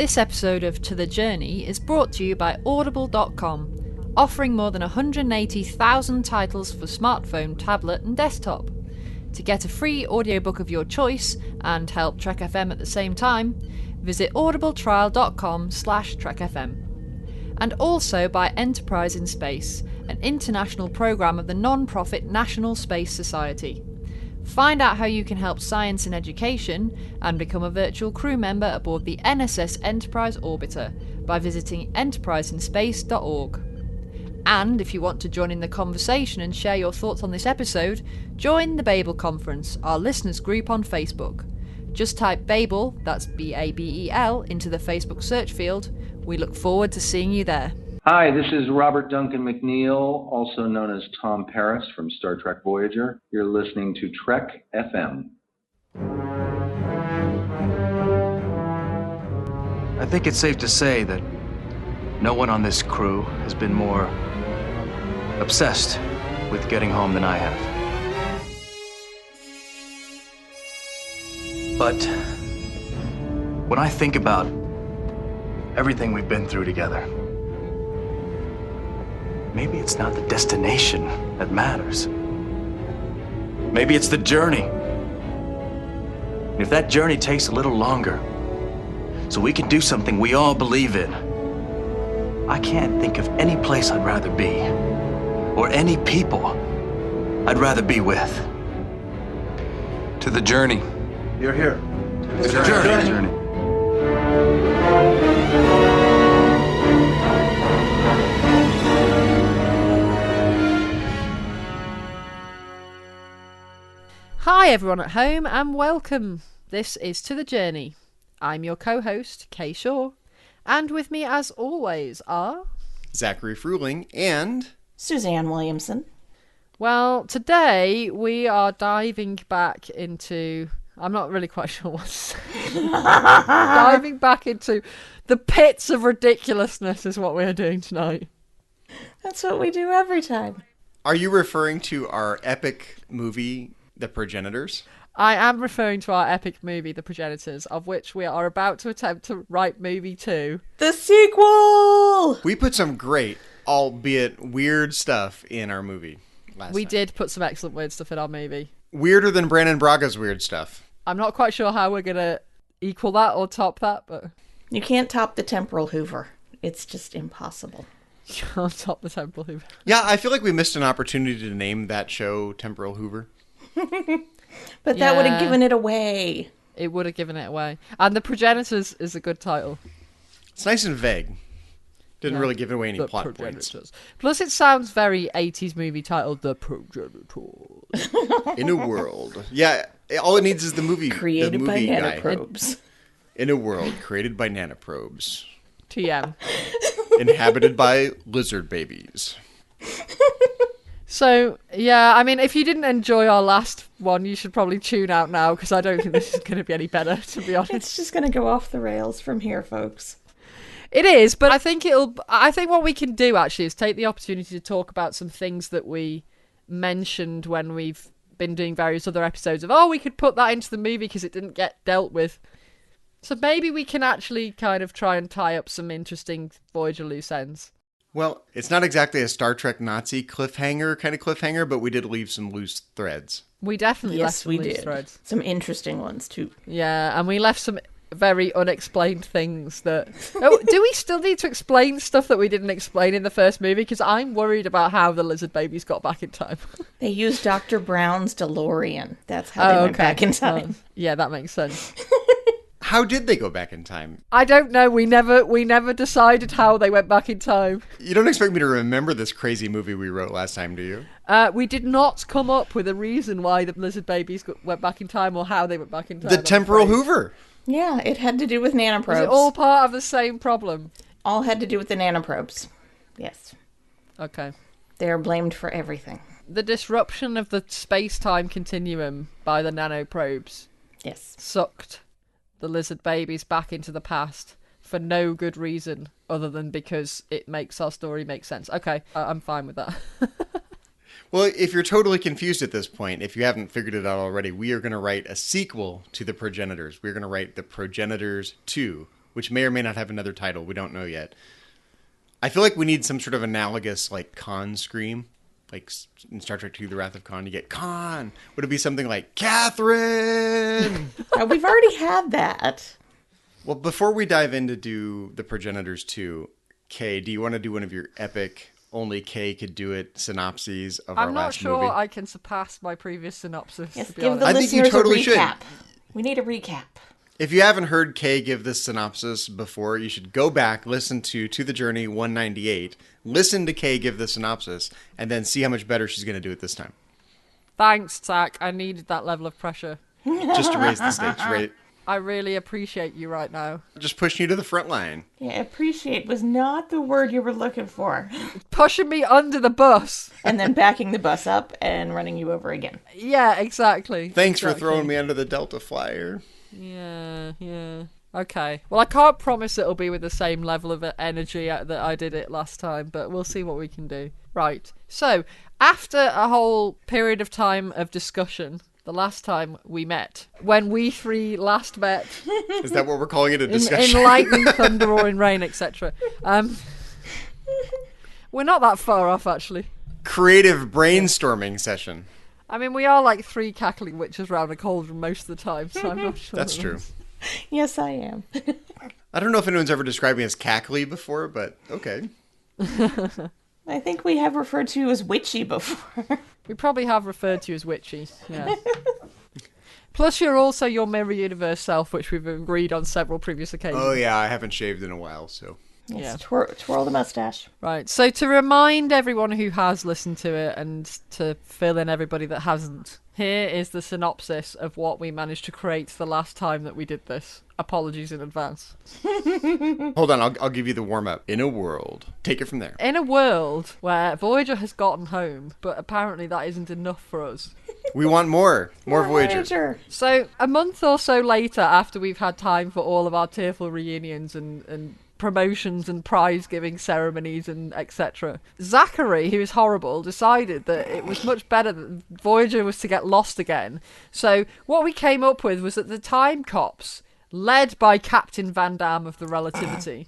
This episode of To The Journey is brought to you by Audible.com, offering more than 180,000 titles for smartphone, tablet and desktop. To get a free audiobook of your choice and help Trek FM at the same time, visit audibletrial.com/trekfm. And also by Enterprise in Space, an international programme of the non-profit National Space Society. Find out how you can help science and education and become a virtual crew member aboard the NSS Enterprise Orbiter by visiting enterpriseinspace.org. And if you want to join in the conversation and share your thoughts on this episode, join the Babel Conference, our listeners group on Facebook. Just type Babel, that's B-A-B-E-L, into the Facebook search field. We look forward to seeing you there. Hi, this is Robert Duncan McNeil, also known as Tom Paris from Star Trek Voyager. You're listening to Trek FM. I think it's safe to say that no one on this crew has been more obsessed with getting home than I have. But when I think about everything we've been through together, maybe it's not the destination that matters. Maybe it's the journey. And if that journey takes a little longer, so we can do something we all believe in, I can't think of any place I'd rather be, or any people I'd rather be with. To the journey. You're here. To the journey. Hi everyone at home and welcome. This is To The Journey. I'm your co-host, Kay Shaw, and with me as always are... Zachary Fruling and... Suzanne Williamson. Well, today we are diving back into... I'm not really quite sure what to say. Diving back into the pits of ridiculousness is what we're doing tonight. That's what we do every time. Are you referring to our epic movie, The Progenitors? I am referring to our epic movie, The Progenitors, of which we are about to attempt to write movie 2. The sequel! We put some great, albeit weird stuff in our movie last We time. did put some excellent weird stuff in our movie. Weirder than Brandon Braga's weird stuff. I'm not quite sure how we're going to equal that or top that, but... You can't top the temporal Hoover. It's just impossible. You can't top the Temple Hoover. Yeah, I feel like we missed an opportunity to name that show Temporal Hoover. But that would have given it away. It would have given it away. And The Progenitors is a good title. It's nice and vague. Didn't really give away any The plot Progenitors. points. Plus it sounds very 80s movie titled The Progenitors. In a world. Yeah, all it needs is the movie. Created the by movie guy. nanoprobes. In a world created by nanoprobes. TM. Inhabited by lizard babies. So, yeah, I mean, if you didn't enjoy our last one, you should probably tune out now, because I don't think this is going to be any better, to be honest. It's just going to go off the rails from here, folks. It is, but I think what we can do, actually, is take the opportunity to talk about some things that we mentioned when we've been doing various other episodes of, we could put that into the movie because it didn't get dealt with. So maybe we can actually kind of try and tie up some interesting Voyager loose ends. Well, it's not exactly a Star Trek Nazi cliffhanger kind of cliffhanger, but we did leave some loose threads. We definitely left some loose did. threads. Some interesting ones, too. Yeah, and we left some very unexplained things that... do we still need to explain stuff that we didn't explain in the first movie? Because I'm worried about how the lizard babies got back in time. They used Dr. Brown's DeLorean. That's how they went back in time. Yeah, that makes sense. How did they go back in time? I don't know. We never decided how they went back in time. You don't expect me to remember this crazy movie we wrote last time, do you? We did not come up with a reason why the lizard babies went back in time or how they went back in time. The temporal Hoover. Yeah, it had to do with nanoprobes. Is it all part of the same problem? All had to do with the nanoprobes. Yes. Okay. They are blamed for everything. The disruption of the space-time continuum by the nanoprobes. Yes. Sucked the lizard babies back into the past for no good reason other than because it makes our story make sense. Okay, I'm fine with that. Well, if you're totally confused at this point, if you haven't figured it out already, we are going to write a sequel to The Progenitors. We're going to write The Progenitors 2, which may or may not have another title. We don't know yet. I feel like we need some sort of analogous, like, Khan scream. Like in Star Trek II, The Wrath of Khan, you get Khan. Would it be something like, Catherine? We've already had that. Well, before we dive in to do the Progenitors 2, Kay, do you want to do one of your epic, only Kay could do it synopses of our last movie? I'm not sure I can surpass my previous synopsis, Yes, to be give honest. the I think you listeners totally a should. recap. We need a recap. If you haven't heard Kay give this synopsis before, you should go back, listen to the Journey 198, listen to Kay give the synopsis, and then see how much better she's going to do it this time. Thanks, Zach. I needed that level of pressure. Just to raise the stakes, right? I really appreciate you right now. Just pushing you to the front line. Yeah, appreciate was not the word you were looking for. Pushing me under the bus. And then backing the bus up and running you over again. Yeah, exactly. Thanks for throwing me under the Delta Flyer. Yeah. Okay. Well, I can't promise it'll be with the same level of energy that I did it last time, but we'll see what we can do. Right. So, after a whole period of time of discussion, the last time we met, when we three last met... Is that what we're calling it, a discussion? In lightning, thunder, or in rain, etc. We're not that far off, actually. Creative brainstorming session. I mean, we are like three cackling witches round a cauldron most of the time, so I'm not sure. That's true. Yes, I am. I don't know if anyone's ever described me as cackly before, but okay. I think we have referred to you as witchy before. We probably have referred to you as witchy, yeah. Plus, you're also your mirror universe self, which we've agreed on several previous occasions. Oh, yeah, I haven't shaved in a while, so... Yes, Yeah. twirl the mustache. Right, so to remind everyone who has listened to it and to fill in everybody that hasn't, here is the synopsis of what we managed to create the last time that we did this. Apologies in advance. Hold on, I'll give you the warm-up. In a world. Take it from there. In a world where Voyager has gotten home, but apparently that isn't enough for us. We want more. More Voyager. So, a month or so later, after we've had time for all of our tearful reunions and promotions and prize-giving ceremonies and etc., Zachary, who is horrible, decided that it was much better that Voyager was to get lost again. So, what we came up with was that the Time Cops, led by Captain Van Damme of the Relativity...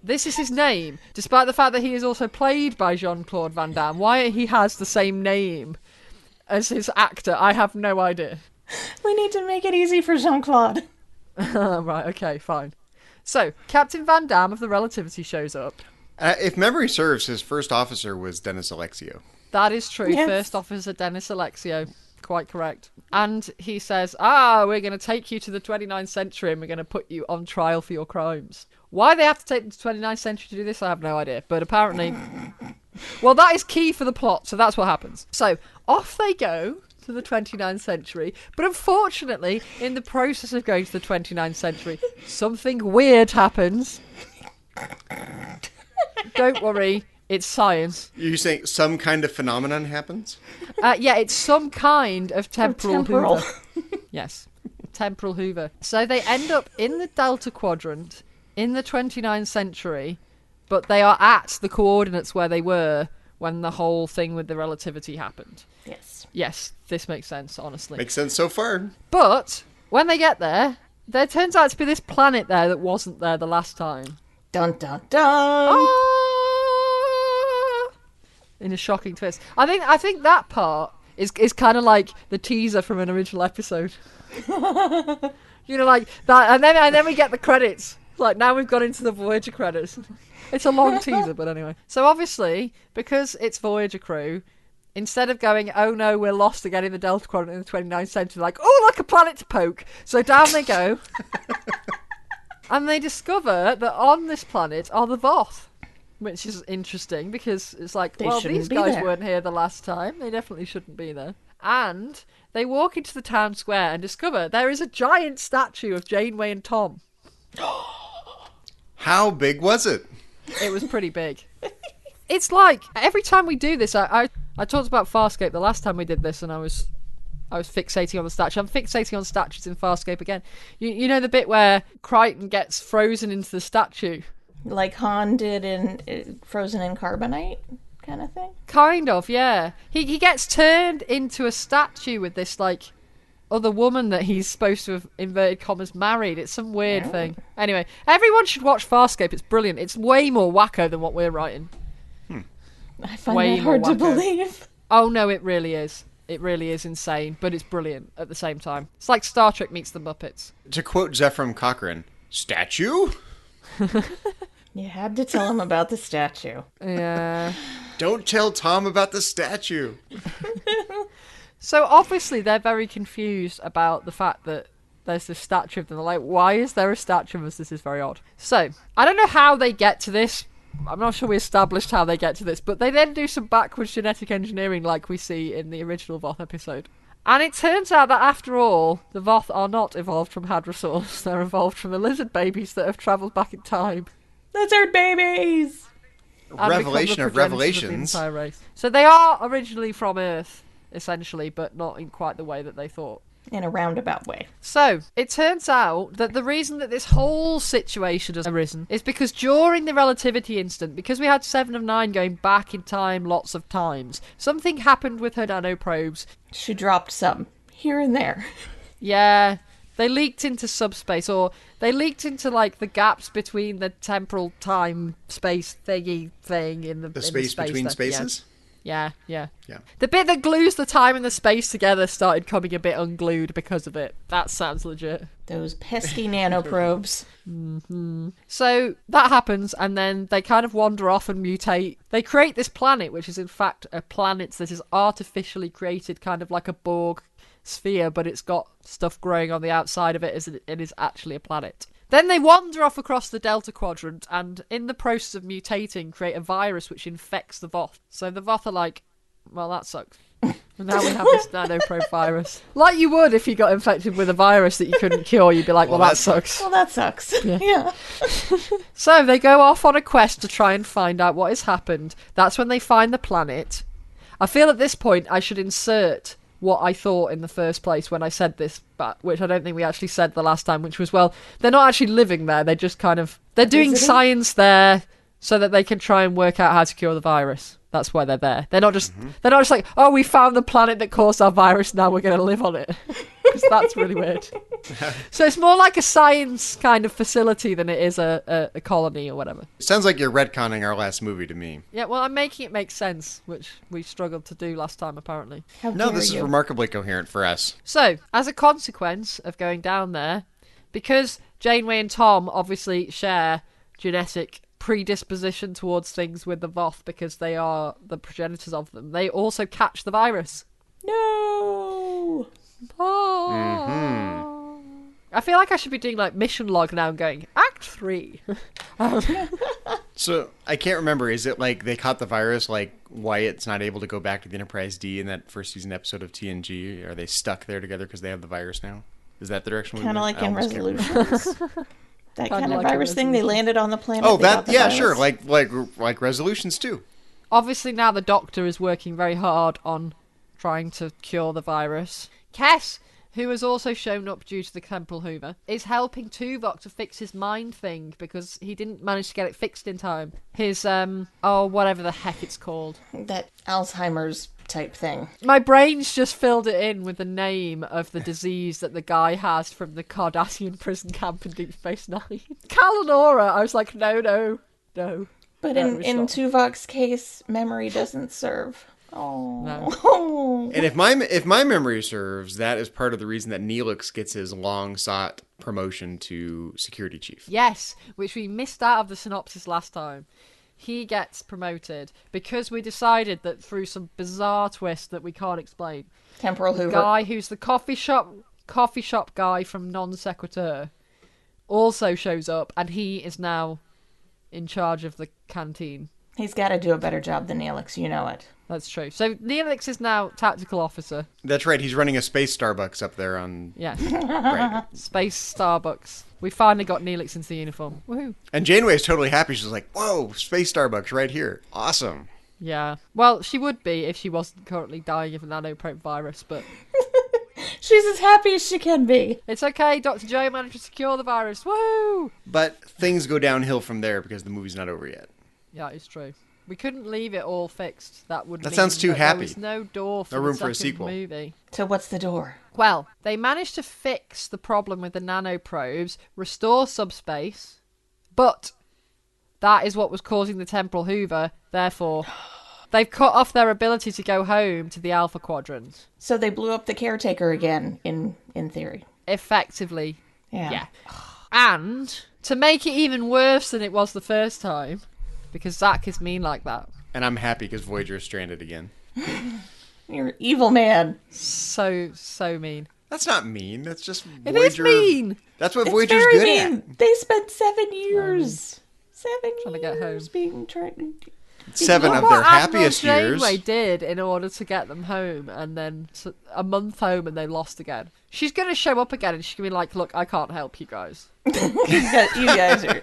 This is his name, despite the fact that he is also played by Jean-Claude Van Damme. Why he has the same name as his actor, I have no idea. We need to make it easy for Jean-Claude. Right, okay, fine. So, Captain Van Damme of the Relativity shows up. If memory serves, his first officer was Dennis Alexio. That is true. Yes. First Officer Dennis Alexio. Quite correct. And he says, we're going to take you to the 29th century and we're going to put you on trial for your crimes. Why they have to take them to the 29th century to do this, I have no idea. But apparently... Well, that is key for the plot, so that's what happens. So, off they go to the 29th century. But unfortunately, in the process of going to the 29th century, something weird happens. Don't worry, it's science. You're saying some kind of phenomenon happens? Yeah, it's some kind of temporal hoover. Yes, temporal hoover. So they end up in the Delta Quadrant in the 29th century, but they are at the coordinates where they were when the whole thing with the relativity happened. Yes. Yes, this makes sense, honestly. Makes sense so far. But when they get there turns out to be this planet there that wasn't there the last time. Dun dun dun. In a shocking twist. I think that part is kind of like the teaser from an original episode. You know, like that, and then we get the credits. Like, now we've got into the Voyager credits. It's a long teaser, but anyway. So obviously, because it's Voyager crew, instead of going, oh no, we're lost again in the Delta Quadrant in the 29th century, like, oh, like a planet to poke. So down they go. And they discover that on this planet are the Voth. Which is interesting, because it's like, these guys weren't here the last time. They definitely shouldn't be there. And they walk into the town square and discover there is a giant statue of Janeway and Tom. How big was it? It was pretty big. It's like, every time we do this, I talked about Farscape the last time we did this, and I was fixating on the statue. I'm fixating on statues in Farscape again. You know the bit where Crichton gets frozen into the statue? Like Han did in Frozen in Carbonite kind of thing? Kind of, yeah. He gets turned into a statue with this, like, other woman that he's supposed to have, inverted commas, married. It's some weird thing. Anyway, everyone should watch Farscape. It's brilliant. It's way more wacko than what we're writing. I find that hard to believe. Oh, no, it really is. It really is insane, but it's brilliant at the same time. It's like Star Trek meets the Muppets. To quote Zephram Cochrane, statue? You had to tell him about the statue. Yeah. Don't tell Tom about the statue. So obviously they're very confused about the fact that there's this statue of them. They're like, why is there a statue of us? This is very odd. So, I don't know how they get to this. I'm not sure we established how they get to this, but they then do some backwards genetic engineering like we see in the original Voth episode. And it turns out that after all, the Voth are not evolved from hadrosaurs. They're evolved from the lizard babies that have travelled back in time. Lizard babies! Revelation of revelations. The entire race. So they are originally from Earth, essentially, but not in quite the way that they thought. In a roundabout way. So, it turns out that the reason that this whole situation has arisen is because during the relativity instant, because we had 7 of 9 going back in time lots of times, something happened with her nanoprobes. She dropped some here and there. Yeah, they leaked into subspace, or they leaked into, like, the gaps between the temporal time space thingy thing in the space between spaces? Yeah. The bit that glues the time and the space together started coming a bit unglued because of it. That sounds legit. Those pesky nanoprobes. So that happens, and then they kind of wander off and mutate. They create this planet, which is in fact a planet that is artificially created, kind of like a Borg sphere, but it's got stuff growing on the outside of it as it is actually a planet. Then they wander off across the Delta Quadrant and, in the process of mutating, create a virus which infects the Voth. So the Voth are like, well, that sucks. And now we have this nanoprobe virus. Like you would if you got infected with a virus that you couldn't cure. You'd be like, well, that sucks. Well, that sucks. Yeah. So they go off on a quest to try and find out what has happened. That's when they find the planet. I feel at this point I should insert what I thought in the first place when I said this, but which I don't think we actually said the last time, which was, well, they're not actually living there. They're just kind of... They're doing science there so that they can try and work out how to cure the virus. That's why they're there. They're not just they're not just like, oh, we found the planet that caused our virus, now we're going to live on it. Because that's really weird. So it's more like a science kind of facility than it is a colony or whatever. It sounds like you're retconning our last movie to me. Yeah, well, I'm making it make sense, which we struggled to do last time, apparently. No, this is remarkably coherent for us. So, as a consequence of going down there, because Janeway and Tom obviously share genetic predisposition towards things with the Voth because they are the progenitors of them, they also catch the virus. No! I feel like I should be doing like mission log now and going, Act 3. So, I can't remember, is it like they caught the virus like Wyatt's not able to go back to the Enterprise D in that first season episode of TNG? Are they stuck there together because they have the virus now? Is that the direction we went? Kind of like in Resolutions. That kind of like virus thing, they landed on the planet. Oh, that, yeah, virus. sure, like Resolutions too. Obviously now the Doctor is working very hard on trying to cure the virus. Kess, who has also shown up due to the temporal hoover, is helping Tuvok to fix his mind thing because he didn't manage to get it fixed in time. His, whatever the heck it's called. That Alzheimer's type thing. My brain's just filled it in with the name of the disease that the guy has from the Cardassian prison camp in Deep Space Nine. Kalanora! I was like, no. But in Tuvok's case, memory doesn't serve. Oh. No. And if my memory serves, that is part of the reason that Neelix gets his long-sought promotion to security chief. Yes, which we missed out of the synopsis last time. He gets promoted because we decided that through some bizarre twist that we can't explain. Temporal Hoover. Guy who's the coffee shop guy from Non Sequitur also shows up, and he is now in charge of the canteen. He's got to do a better job than Neelix, you know it. That's true. So Neelix is now tactical officer. That's right. He's running a space Starbucks up there on... Yeah. Right. Space Starbucks. We finally got Neelix into the uniform. Woohoo. And Janeway's totally happy. She's like, whoa, space Starbucks right here. Awesome. Yeah. Well, she would be if she wasn't currently dying of a nanoprobe virus, but... She's as happy as she can be. It's okay, Dr. Joe managed to secure the virus. Woo! But things go downhill from there because the movie's not over yet. Yeah, it's true. We couldn't leave it all fixed. That sounds too happy. There was no door for No room the for a second sequel. movie. So what's the door? Well, they managed to fix the problem with the nanoprobes, restore subspace, but that is what was causing the temporal hoover. Therefore, they've cut off their ability to go home to the Alpha Quadrant. So they blew up the caretaker again, in theory. Effectively, Yeah. And to make it even worse than it was the first time, because Zach is mean like that. And I'm happy because Voyager is stranded again. You're an evil man. So mean. That's not mean. That's just It Voyager. is mean. That's what It's Voyager's very good mean. at. They spent 7 years. 7 Trying to get years home. being trying. 7 of What their Admiral happiest years. Janeway did in order to get them home, and then a month home and they lost again. She's going to show up again and she's going to be like, look, I can't help you guys. You guys are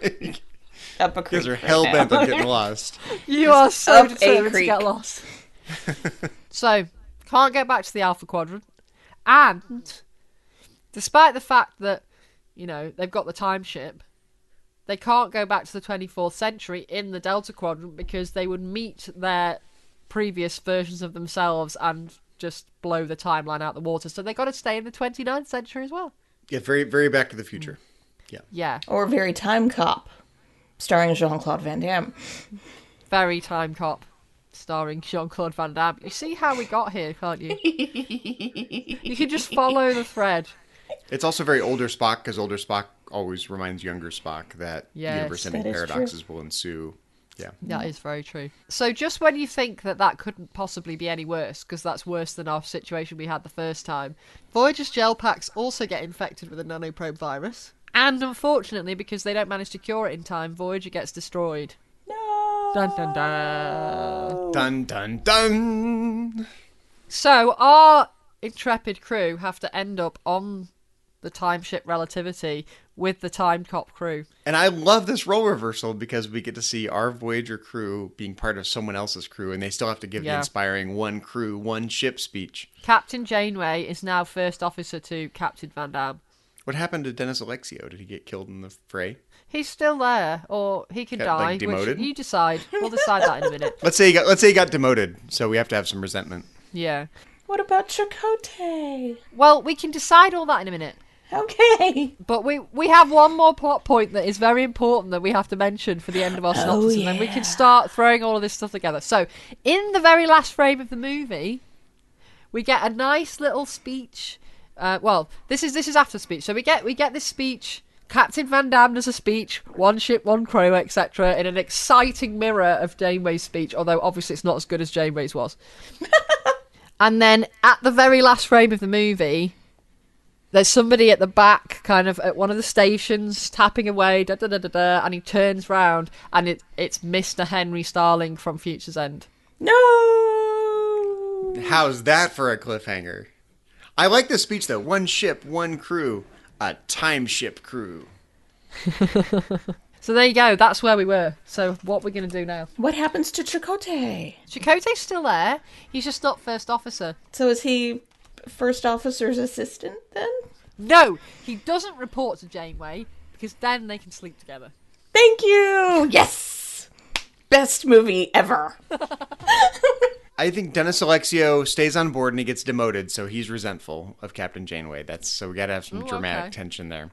up a creek. Because they're hell-bent on getting lost. You are so up a determined to creek. get lost. So, can't get back to the Alpha Quadrant. And, despite the fact that, they've got the time ship, they can't go back to the 24th century in the Delta Quadrant because they would meet their previous versions of themselves and just blow the timeline out the water. So they got to stay in the 29th century as well. Yeah, very, very Back to the Future. Yeah. Or Very Time Cop, starring Jean-Claude Van Damme. Very Time Cop, starring Jean-Claude Van Damme. You see how we got here, can't you? You can just follow the thread. It's also very older Spock, because older Spock always reminds younger Spock that Yes, universe-ending that is paradoxes will ensue. Yeah. That is very true. So just when you think that couldn't possibly be any worse, because that's worse than our situation we had the first time, Voyager's gel packs also get infected with a nanoprobe virus. And unfortunately, because they don't manage to cure it in time, Voyager gets destroyed. No. Dun dun dun. Dun, dun, dun! So our intrepid crew have to end up on the time ship Relativity with the Time Cop crew. And I love this role reversal because we get to see our Voyager crew being part of someone else's crew, and they still have to give the inspiring one crew, one ship speech. Captain Janeway is now first officer to Captain Van Damme. What happened to Dennis Alexio? Did he get killed in the fray? He's still there, or he can Got, die. like, demoted? Which you decide. We'll decide that in a minute. Let's say he got demoted, so we have to have some resentment. Yeah. What about Chakotay? Well, we can decide all that in a minute. Okay. But we have one more plot point that is very important that we have to mention for the end of our synopsis, and then we can start throwing all of this stuff together. So, in the very last frame of the movie, we get a nice little speech. This is after speech. So we get this speech. Captain Van Damme does a speech, one ship, one crew, etc., in an exciting mirror of Janeway's speech, although obviously it's not as good as Janeway's was. And then at the very last frame of the movie, there's somebody at the back, kind of at one of the stations, tapping away, da-da-da-da-da, and he turns round, and it's Mr. Henry Starling from Future's End. No. How's that for a cliffhanger? I like this speech, though. One ship, one crew. A time ship crew. So there you go. That's where we were. So what we're going to do now? What happens to Chakotay? Chakotay's still there. He's just not first officer. So is he first officer's assistant then? No, he doesn't report to Janeway because then they can sleep together. Thank you. Yes. Best movie ever. I think Dennis Alexio stays on board and he gets demoted, so he's resentful of Captain Janeway. So we got to have some dramatic tension there.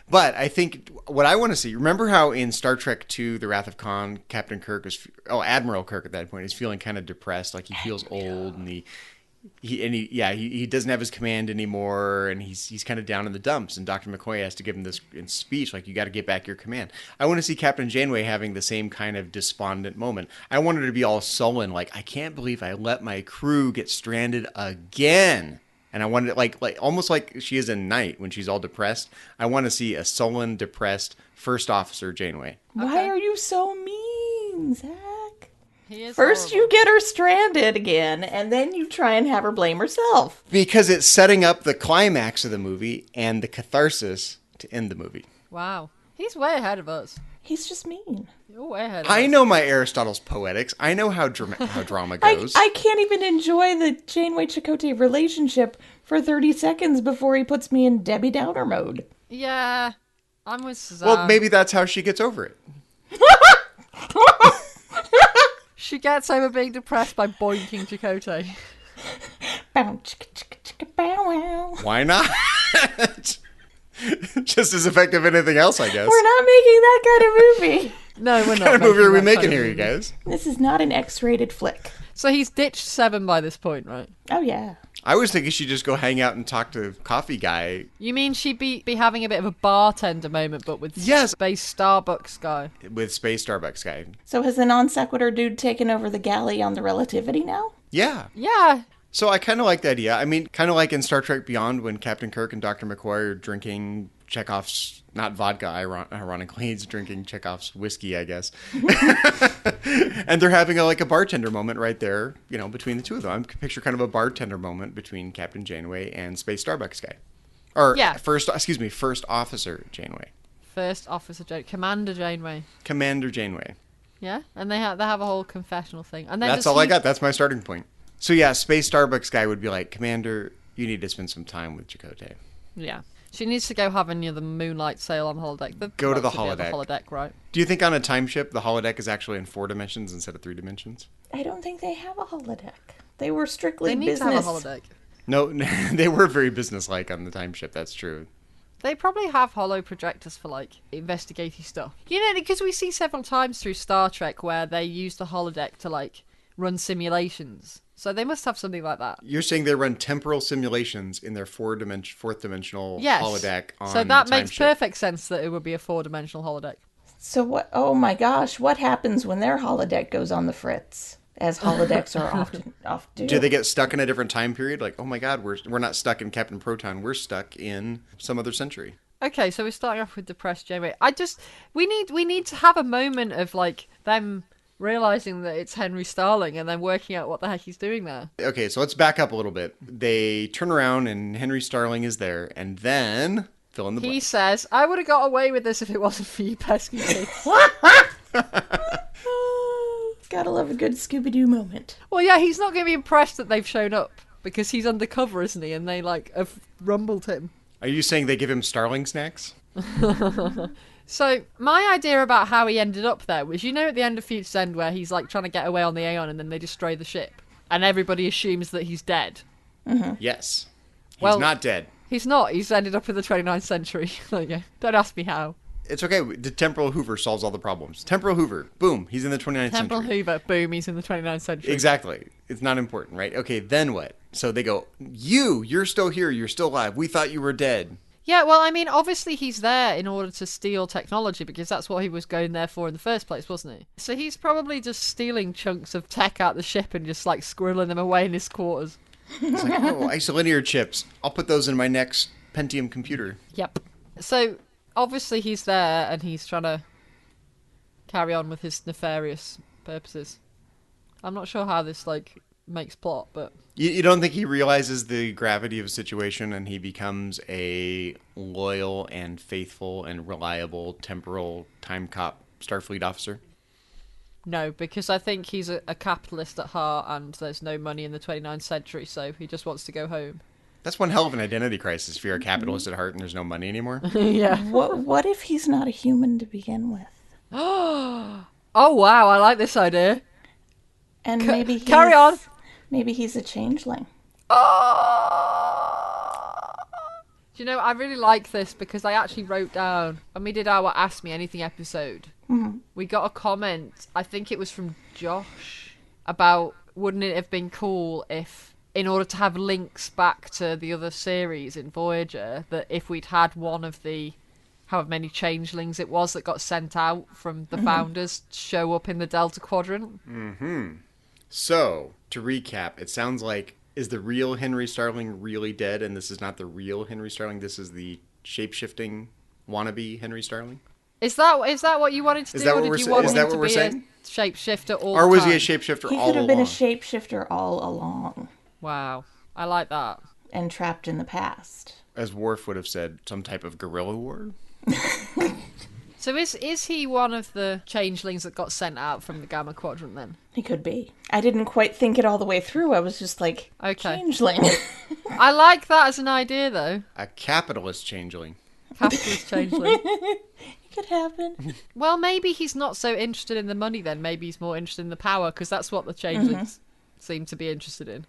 But I think what I want to see, remember how in Star Trek II, The Wrath of Khan, Captain Kirk Admiral Kirk at that point is feeling kind of depressed, like he feels old and he doesn't have his command anymore, and he's kind of down in the dumps. And Dr. McCoy has to give him this speech, like, you got to get back your command. I want to see Captain Janeway having the same kind of despondent moment. I want her to be all sullen, like, I can't believe I let my crew get stranded again. And I wanted like almost like she is in Night when she's all depressed. I want to see a sullen, depressed first officer Janeway. Why are you so mean, Zach? First you get her stranded again, and then you try and have her blame herself. Because it's setting up the climax of the movie and the catharsis to end the movie. Wow. He's way ahead of us. He's just mean. You're way ahead of I us. know my Aristotle's poetics. I know how drama goes. I can't even enjoy the Janeway-Chakotay relationship for 30 seconds before he puts me in Debbie Downer mode. Yeah, I'm with Suzanne. Well, maybe that's how she gets over it. She gets over being depressed by boinking Chakotay. Bow, chicka, chicka, chicka, bow, wow. Why not? Just as effective as anything else, I guess. We're not making that kind of movie. No, we're not. What kind of movie are we that making kind of here, you movie. guys? This is not an X-rated flick. So he's ditched Seven by this point, right? Oh, yeah. I was thinking she'd just go hang out and talk to Coffee Guy. You mean she'd be having a bit of a bartender moment, but with Yes. Space Starbucks guy? With Space Starbucks Guy. So has the non sequitur dude taken over the galley on the Relativity now? Yeah. Yeah. So I kind of like the idea. I mean, kind of like in Star Trek Beyond when Captain Kirk and Dr. McCoy are drinking Chekhov's, not vodka, ironically, he's drinking Chekhov's whiskey, I guess. And they're having a bartender moment right there, between the two of them. I picture kind of a bartender moment between Captain Janeway and Space Starbucks Guy. Or Yeah. First Officer Janeway. First Officer Commander Janeway. Commander Janeway. Yeah, and they have a whole confessional thing. And then That's does all I he- got. That's my starting point. So yeah, Space Starbucks Guy would be like, Commander, you need to spend some time with Chakotay. Yeah. She needs to go have the moonlight sail on holodeck. Go to the holodeck. holodeck. Right? Do you think on a time ship the holodeck is actually in 4 dimensions instead of 3 dimensions? I don't think they have a holodeck. They were strictly They need business. to have a holodeck. No, they were very businesslike on the time ship. That's true. They probably have holo projectors for investigative stuff. Because we see several times through Star Trek where they use the holodeck to run simulations. So they must have something like that. You're saying they run temporal simulations in their fourth dimensional Yes. holodeck on So that the time makes ship. perfect sense that it would be a 4-dimensional holodeck. So what? Oh my gosh! What happens when their holodeck goes on the fritz? As holodecks are often do. Do they get stuck in a different time period? Like, oh my God, we're not stuck in Captain Proton. We're stuck in some other century. Okay, so we're starting off with depressed Janeway. We need to have a moment of them realizing that it's Henry Starling and then working out what the heck he's doing there. Okay, so let's back up a little bit. They turn around and Henry Starling is there, and then fill in the He blank. says, "I would have got away with this if it wasn't for you pesky kids." Gotta love a good Scooby-Doo moment. Well, yeah, he's not going to be impressed that they've shown up because he's undercover, isn't he? And they have rumbled him. Are you saying they give him Starling snacks? So my idea about how he ended up there was, at the end of Future's End where he's trying to get away on the Aeon and then they destroy the ship and everybody assumes that he's dead. Yes. He's Well- not dead. He's not. He's ended up in the 29th century. Don't ask me how. It's okay. The Temporal Hoover solves all the problems. Temporal Hoover. Boom. He's in the 29th Temple century. Hoover, boom, he's in the 29th century. Exactly. It's not important, right? Okay, then what? So they go, you're still here. You're still alive. We thought you were dead. Yeah, well, obviously he's there in order to steal technology because that's what he was going there for in the first place, wasn't he? So he's probably just stealing chunks of tech out the ship and just squirreling them away in his quarters. It's like, oh, isolinear chips. I'll put those in my next Pentium computer. Yep. So obviously he's there and he's trying to carry on with his nefarious purposes. I'm not sure how this makes plot, but You don't think he realizes the gravity of the situation and he becomes a loyal and faithful and reliable temporal time cop Starfleet officer? no, because I think he's a capitalist at heart and there's no money in the 29th century, so he just wants to go home. That's one hell of an identity crisis if you're a capitalist at heart and there's no money anymore. Yeah. What if he's not a human to begin with? Oh wow, I like this idea. And maybe carry on. Maybe he's a changeling. Do you know, I really like this because I actually wrote down, when we did our Ask Me Anything episode, we got a comment, I think it was from Josh, about wouldn't it have been cool if, in order to have links back to the other series in Voyager, that if we'd had one of the, however many changelings it was that got sent out from the founders show up in the Delta Quadrant? So, to recap, it sounds like, is the real Henry Starling really dead and this is not the real Henry Starling? This is the shape-shifting wannabe Henry Starling? Is that what you wanted to Is do, that or what did we're you sa- want is him that what to we're be saying? a shapeshifter all Or the was time? he a shapeshifter He all could have been a along? shapeshifter all along Wow, I like that. and trapped in the past. As Worf would have said, some type of guerrilla war? So is he one of the changelings that got sent out from the Gamma Quadrant then? He could be. I didn't quite think it all the way through. I was just like, Okay. changeling. I like that as an idea though. A capitalist changeling. Capitalist changeling. Could happen. Well, maybe he's not so interested in the money then. Maybe he's more interested in the power, because that's what the changelings seem to be interested in.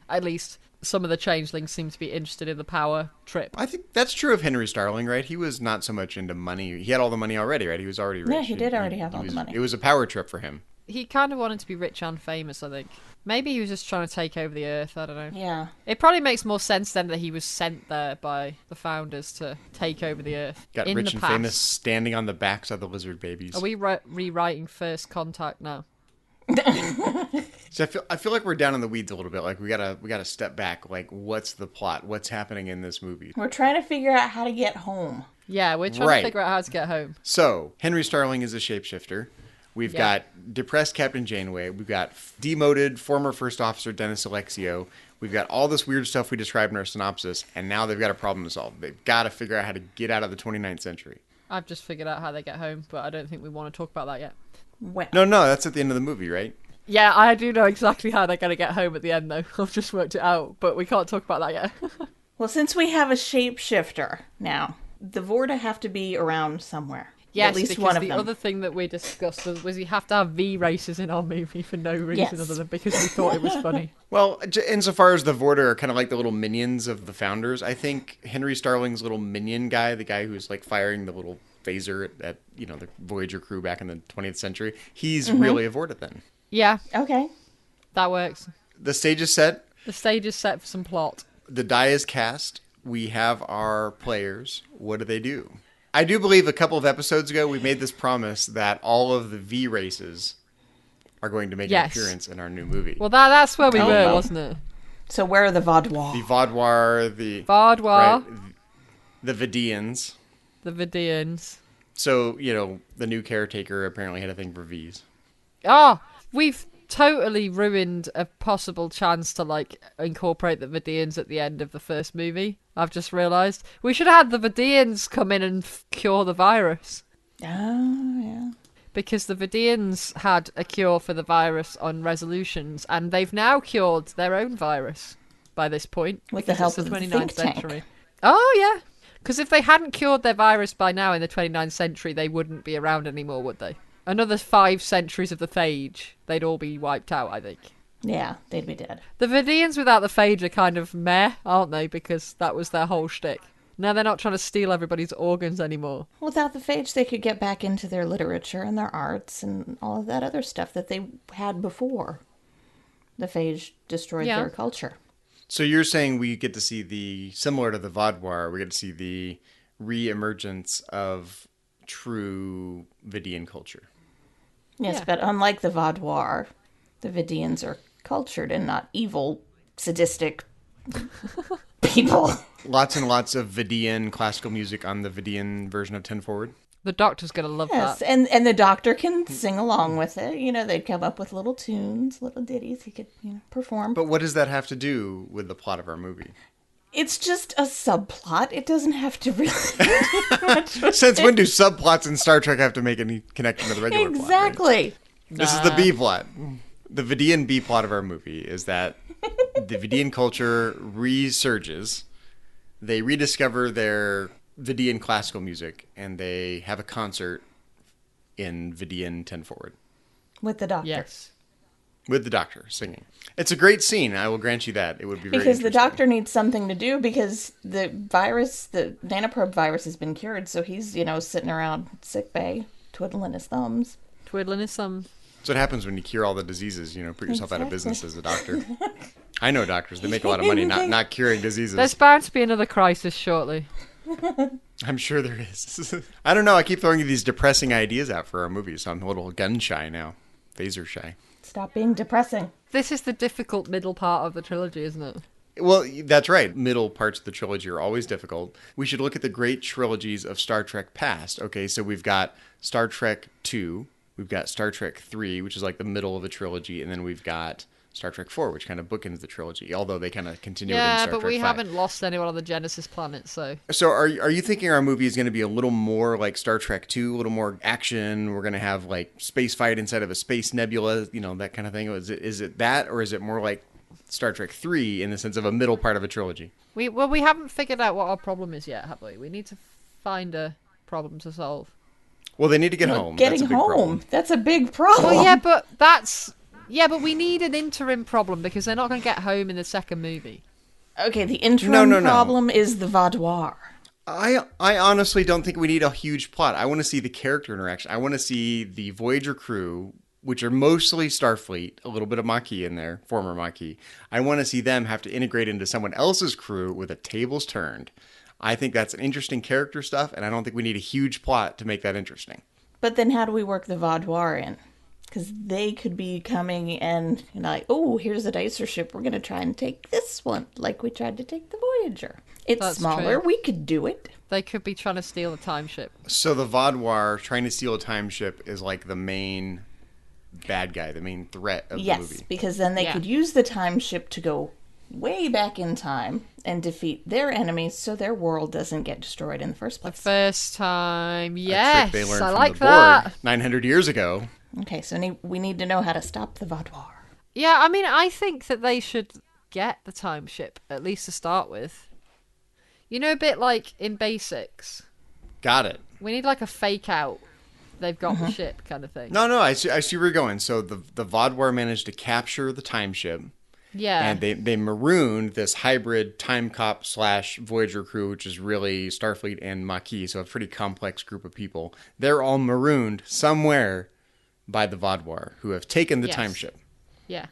At least some of the changelings seem to be interested in the power trip. I think that's true of Henry Starling, right? He was not so much into money. He had all the money already, right? He was already rich. Yeah, he did already have all the money. It was a power trip for him. He kind of wanted to be rich and famous, I think. Maybe he was just trying to take over the Earth, I don't know. Yeah. It probably makes more sense then that he was sent there by the founders to take over the Earth. Got in rich the and past. famous standing on the backs of the lizard babies. Are we rewriting First Contact now? So I feel like we're down in the weeds a little bit. Like we gotta step back. Like, what's the plot? What's happening in this movie? We're trying to figure out how to get home. Yeah, we're trying to figure out how to get home. So Henry Starling is a shapeshifter. We've got depressed Captain Janeway. We've got demoted former First Officer Dennis Alexio. We've got all this weird stuff we described in our synopsis, and now they've got a problem to solve. They've got to figure out how to get out of the 29th century. I've just figured out how they get home, but I don't think we want to talk about that yet. Well, No, that's at the end of the movie, right? Yeah, I do know exactly how they're going to get home at the end, though. I've just worked it out, but we can't talk about that yet. well, since we have a shapeshifter now, the Vorta have to be around somewhere. Yes, at least because one of the them. other thing that we discussed was we have to have V races in our movie for no reason Yes. other than because we thought it was funny. Well, insofar as the Vorta are kind of like the little minions of the founders, I think Henry Starling's little minion guy, the guy who's like firing the little phaser at the Voyager crew back in the 20th century, he's really a Vorta then. Yeah, Okay. that works. The stage is set. The stage is set for some plot. The die is cast. We have our players. What do they do? I do believe a couple of episodes ago we made this promise that all of the V races are going to make an appearance in our new movie. Well, that's where we were, well. wasn't it? So where are the Vaudois? The Vaudois, the Vaudois, the Vidiians. the Vidiians. So, the new caretaker apparently had a thing for Vs. Oh, we've totally ruined a possible chance to, incorporate the Vidiians at the end of the first movie. I've just realised. We should have had the Vidiians come in and cure the virus. Oh, yeah. Because the Vidiians had a cure for the virus on Resolutions, and they've now cured their own virus by this point. With the because help it's of the 29th think tank. century. Oh, yeah. Because if they hadn't cured their virus by now in the 29th century, they wouldn't be around anymore, would they? Another 5 centuries of the phage, they'd all be wiped out, I think. Yeah, they'd be dead. The Vidiians without the phage are kind of meh, aren't they? Because that was their whole shtick. Now they're not trying to steal everybody's organs anymore. Without the phage, they could get back into their literature and their arts and all of that other stuff that they had before. The phage destroyed their culture. So you're saying we get to see similar to the Vaudois, we get to see the re-emergence of true Vidian culture. Yes, Yeah. but unlike the Vaudois, the Vidians are cultured and not evil, sadistic people. Lots and lots of Vidian classical music on the Vidian version of 10 Forward. The Doctor's going to love Yes, that. and the Doctor can sing along with it. They'd come up with little tunes, little ditties he could perform. But what does that have to do with the plot of our movie? It's just a subplot. It doesn't have to really do much with Since it. when do subplots in Star Trek have to make any connection to the regular plot? Right? Exactly. This is the B plot. The Vidian B plot of our movie is that the Vidian culture resurges. They rediscover their Vidian classical music, and they have a concert in Vidian 10 Forward. With the Doctor. Yes. With the Doctor singing. It's a great scene. I will grant you that. It would be very Because the interesting. Doctor needs something to do because the nanoprobe virus has been cured, so he's, sitting around sickbay, twiddling his thumbs. Twiddling his thumbs. That's what happens when you cure all the diseases, put yourself out of Exactly. business as a doctor. I know doctors. They make a lot of money not curing diseases. There's bound to be another crisis shortly. I'm sure there is. I don't know. I keep throwing you these depressing ideas out for our movie, so I'm a little gun shy now. Phaser shy. Stop being depressing. This is the difficult middle part of the trilogy, isn't it? Well, that's right. Middle parts of the trilogy are always difficult. We should look at the great trilogies of Star Trek past. Okay, so we've got Star Trek 2, we've got Star Trek 3, which is like the middle of a trilogy, and then we've got Star Trek 4, which kind of bookends the trilogy, although they kind of continue it in Yeah, Star but Trek we 5. haven't lost anyone on the Genesis planet, so... So are you thinking our movie is going to be a little more like Star Trek 2, a little more action? We're going to have like space fight inside of a space nebula, that kind of thing? Is it that, or is it more like Star Trek 3 in the sense of a middle part of a trilogy? We haven't figured out what our problem is yet, have we? We need to find a problem to solve. Well, they need to get home. Getting That's a big home. problem. That's a big problem. Well, but we need an interim problem because they're not going to get home in the second movie. Okay, the interim problem is the Vaudoir. I honestly don't think we need a huge plot. I want to see the character interaction. I want to see the Voyager crew, which are mostly Starfleet, a little bit of Maquis in there, former Maquis. I want to see them have to integrate into someone else's crew with a tables turned. I think that's an interesting character stuff, and I don't think we need a huge plot to make that interesting. But then how do we work the Vaudoir in? Because they could be coming and like, oh, here's a dicer ship. We're going to try and take this one, like we tried to take the Voyager. It's That's smaller. true. We could do it. They could be trying to steal a time ship. So the Vaudoir trying to steal a time ship is like the main bad guy, the main threat of the movie. Yes, because then they could use the time ship to go way back in time and defeat their enemies so their world doesn't get destroyed in the first place. First time, A yes, trick they learned I from like the Borg that. 900 years ago. Okay, so we need to know how to stop the Vaudoir. Yeah, I mean, I think that they should get the time ship, at least to start with. You know, a bit like in Basics. Got it. We need like a fake out. They've got the ship kind of thing. No, I see where you're going. So the Vaudoir managed to capture the time ship. Yeah. And they marooned this hybrid time cop / Voyager crew, which is really Starfleet and Maquis, so a pretty complex group of people. They're all marooned somewhere by the Vaudoir, who have taken the time ship. Yeah.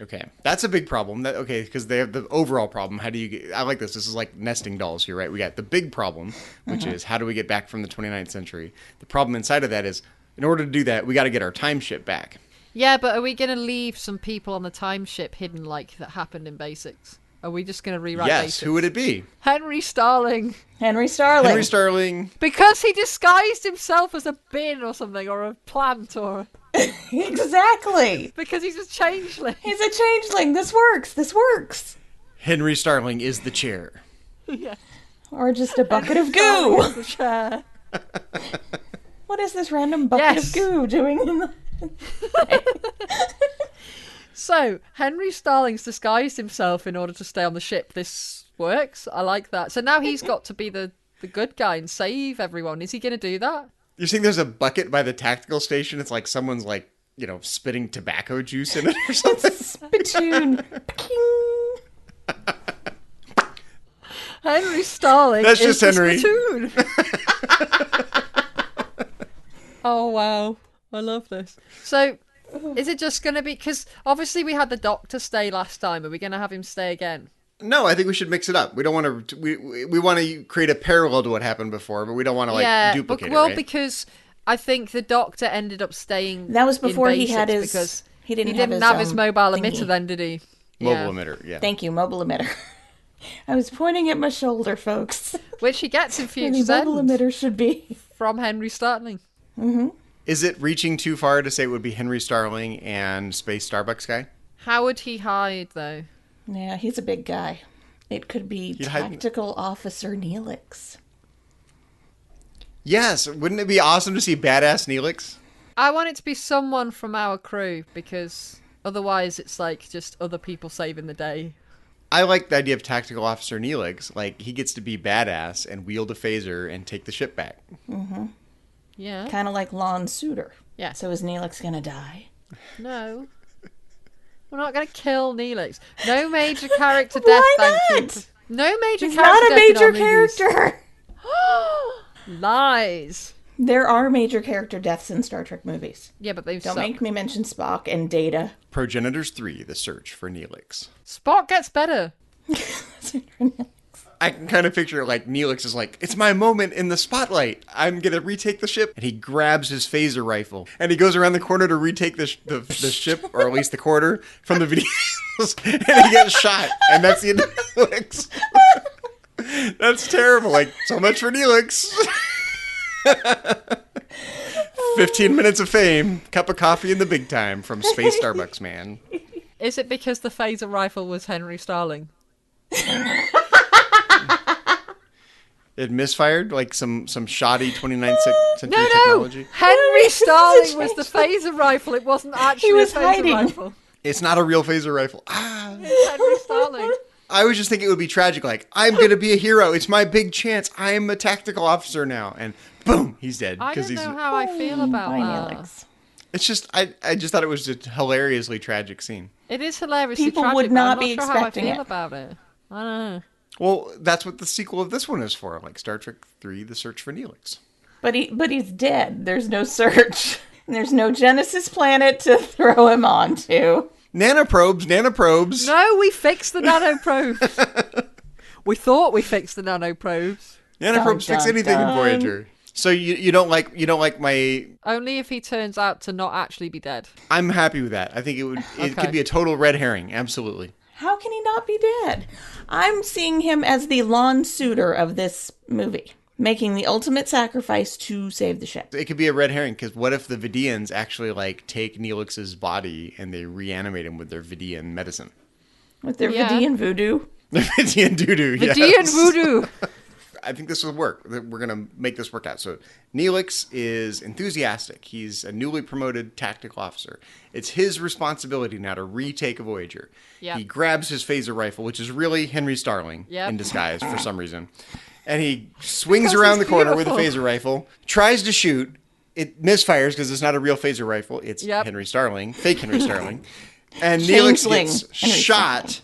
Okay, that's a big problem. Because they have the overall problem. How do you get... I like this. This is like nesting dolls here, right? We got the big problem, which is how do we get back from the 29th century? The problem inside of that is, in order to do that, we got to get our time ship back. Yeah, but are we going to leave some people on the time ship hidden like that happened in Basics? Are we just going to rewrite Yes, Basics? who would it be? Henry Starling. Henry Starling. Henry Starling. Because he disguised himself as a bin or something, or a plant, or... Exactly. Because he's a changeling. He's a changeling. This works. Henry Starling is the chair. Yeah. Or just a bucket of goo. The chair. What is this random bucket of goo doing in the... So, Henry Starling's disguised himself in order to stay on the ship. This works. I like that. So now he's got to be the good guy and save everyone. Is he going to do that? You're saying there's a bucket by the tactical station? It's like someone's like, spitting tobacco juice in it or something? Spittoon. Henry Starling That's is just Henry. the spittoon. Oh, wow. I love this. So, is it just going to be... Because obviously we had the Doctor stay last time. Are we going to have him stay again? No, I think we should mix it up. We don't want to... We want to create a parallel to what happened before, but we don't want to, duplicate it, right? Because I think the Doctor ended up staying... That was before he had his... Because he didn't have his mobile thingy. emitter then, did he? Mobile emitter, yeah. Thank you, mobile emitter. I was pointing at my shoulder, folks. Which he gets in Where the Future's mobile End emitter should be. from Henry Starling. Mm-hmm. Is it reaching too far to say it would be Henry Starling and Space Starbucks guy? How would he hide, though? Yeah, he's a big guy. It could be Tactical Officer Neelix. Yes, wouldn't it be awesome to see badass Neelix? I want it to be someone from our crew, because otherwise it's like just other people saving the day. I like the idea of Tactical Officer Neelix. Like, he gets to be badass and wield a phaser and take the ship back. Mm-hmm. Yeah. Kind of like Lon Suitor. Yeah. So is Neelix going to die? No. We're not going to kill Neelix. No major character death, thank you. No major He's character not a death major in our movies. character. Lies. There are major character deaths in Star Trek movies. Yeah, but they've Don't sucked. make me mention Spock and Data. Progenitors 3, The Search for Neelix. Spock gets better. I can kind of picture, like, Neelix is like, it's my moment in the spotlight. I'm going to retake the ship. And he grabs his phaser rifle. And he goes around the corner to retake the ship, or at least the quarter, from the Vidiians. And he gets shot. And that's the end of Neelix. That's terrible. Like, so much for Neelix. 15 minutes of fame. Cup of coffee in the big time from Space Starbucks Man. Is it because the phaser rifle was Henry Starling? It misfired, like some shoddy 29th century No. technology. Henry Starling was the phaser rifle. It wasn't actually He was a phaser hiding. rifle. It's not a real phaser rifle. Ah. Henry Starling. I was just thinking it would be tragic. Like, I'm going to be a hero. It's my big chance. I'm a tactical officer now. And boom, he's dead. I don't he's. know how I feel about Bye, that. Neelix. It's just, I just thought it was a hilariously tragic scene. It is hilariously People tragic. would not but I'm be not sure how I expecting feel it. about it. I don't know. Well, that's what the sequel of this one is for, like Star Trek 3, The Search for Neelix. But he's dead. There's no search. There's no Genesis planet to throw him onto. Nanoprobes. No, we fixed the nanoprobes. We thought we fixed the nanoprobes. Nanoprobes fix anything in Voyager. So you don't like my... Only if he turns out to not actually be dead. I'm happy with that. I think it could be a total red herring. Absolutely. How can he not be dead? I'm seeing him as the lawn suitor of this movie, making the ultimate sacrifice to save the ship. It could be a red herring, because what if the Vidiians actually like take Neelix's body and they reanimate him with their Vidiian medicine? With their Vidiian voodoo. The Vidiian doo-doo, yes. Vidiian voodoo. I think this will work. We're going to make this work out. So Neelix is enthusiastic. He's a newly promoted tactical officer. It's his responsibility now to retake a Voyager. Yep. He grabs his phaser rifle, which is really Henry Starling in disguise for some reason. And he swings around the corner with a phaser rifle, tries to shoot. It misfires because it's not a real phaser rifle. It's Henry Starling, fake Henry Starling. And Neelix gets shot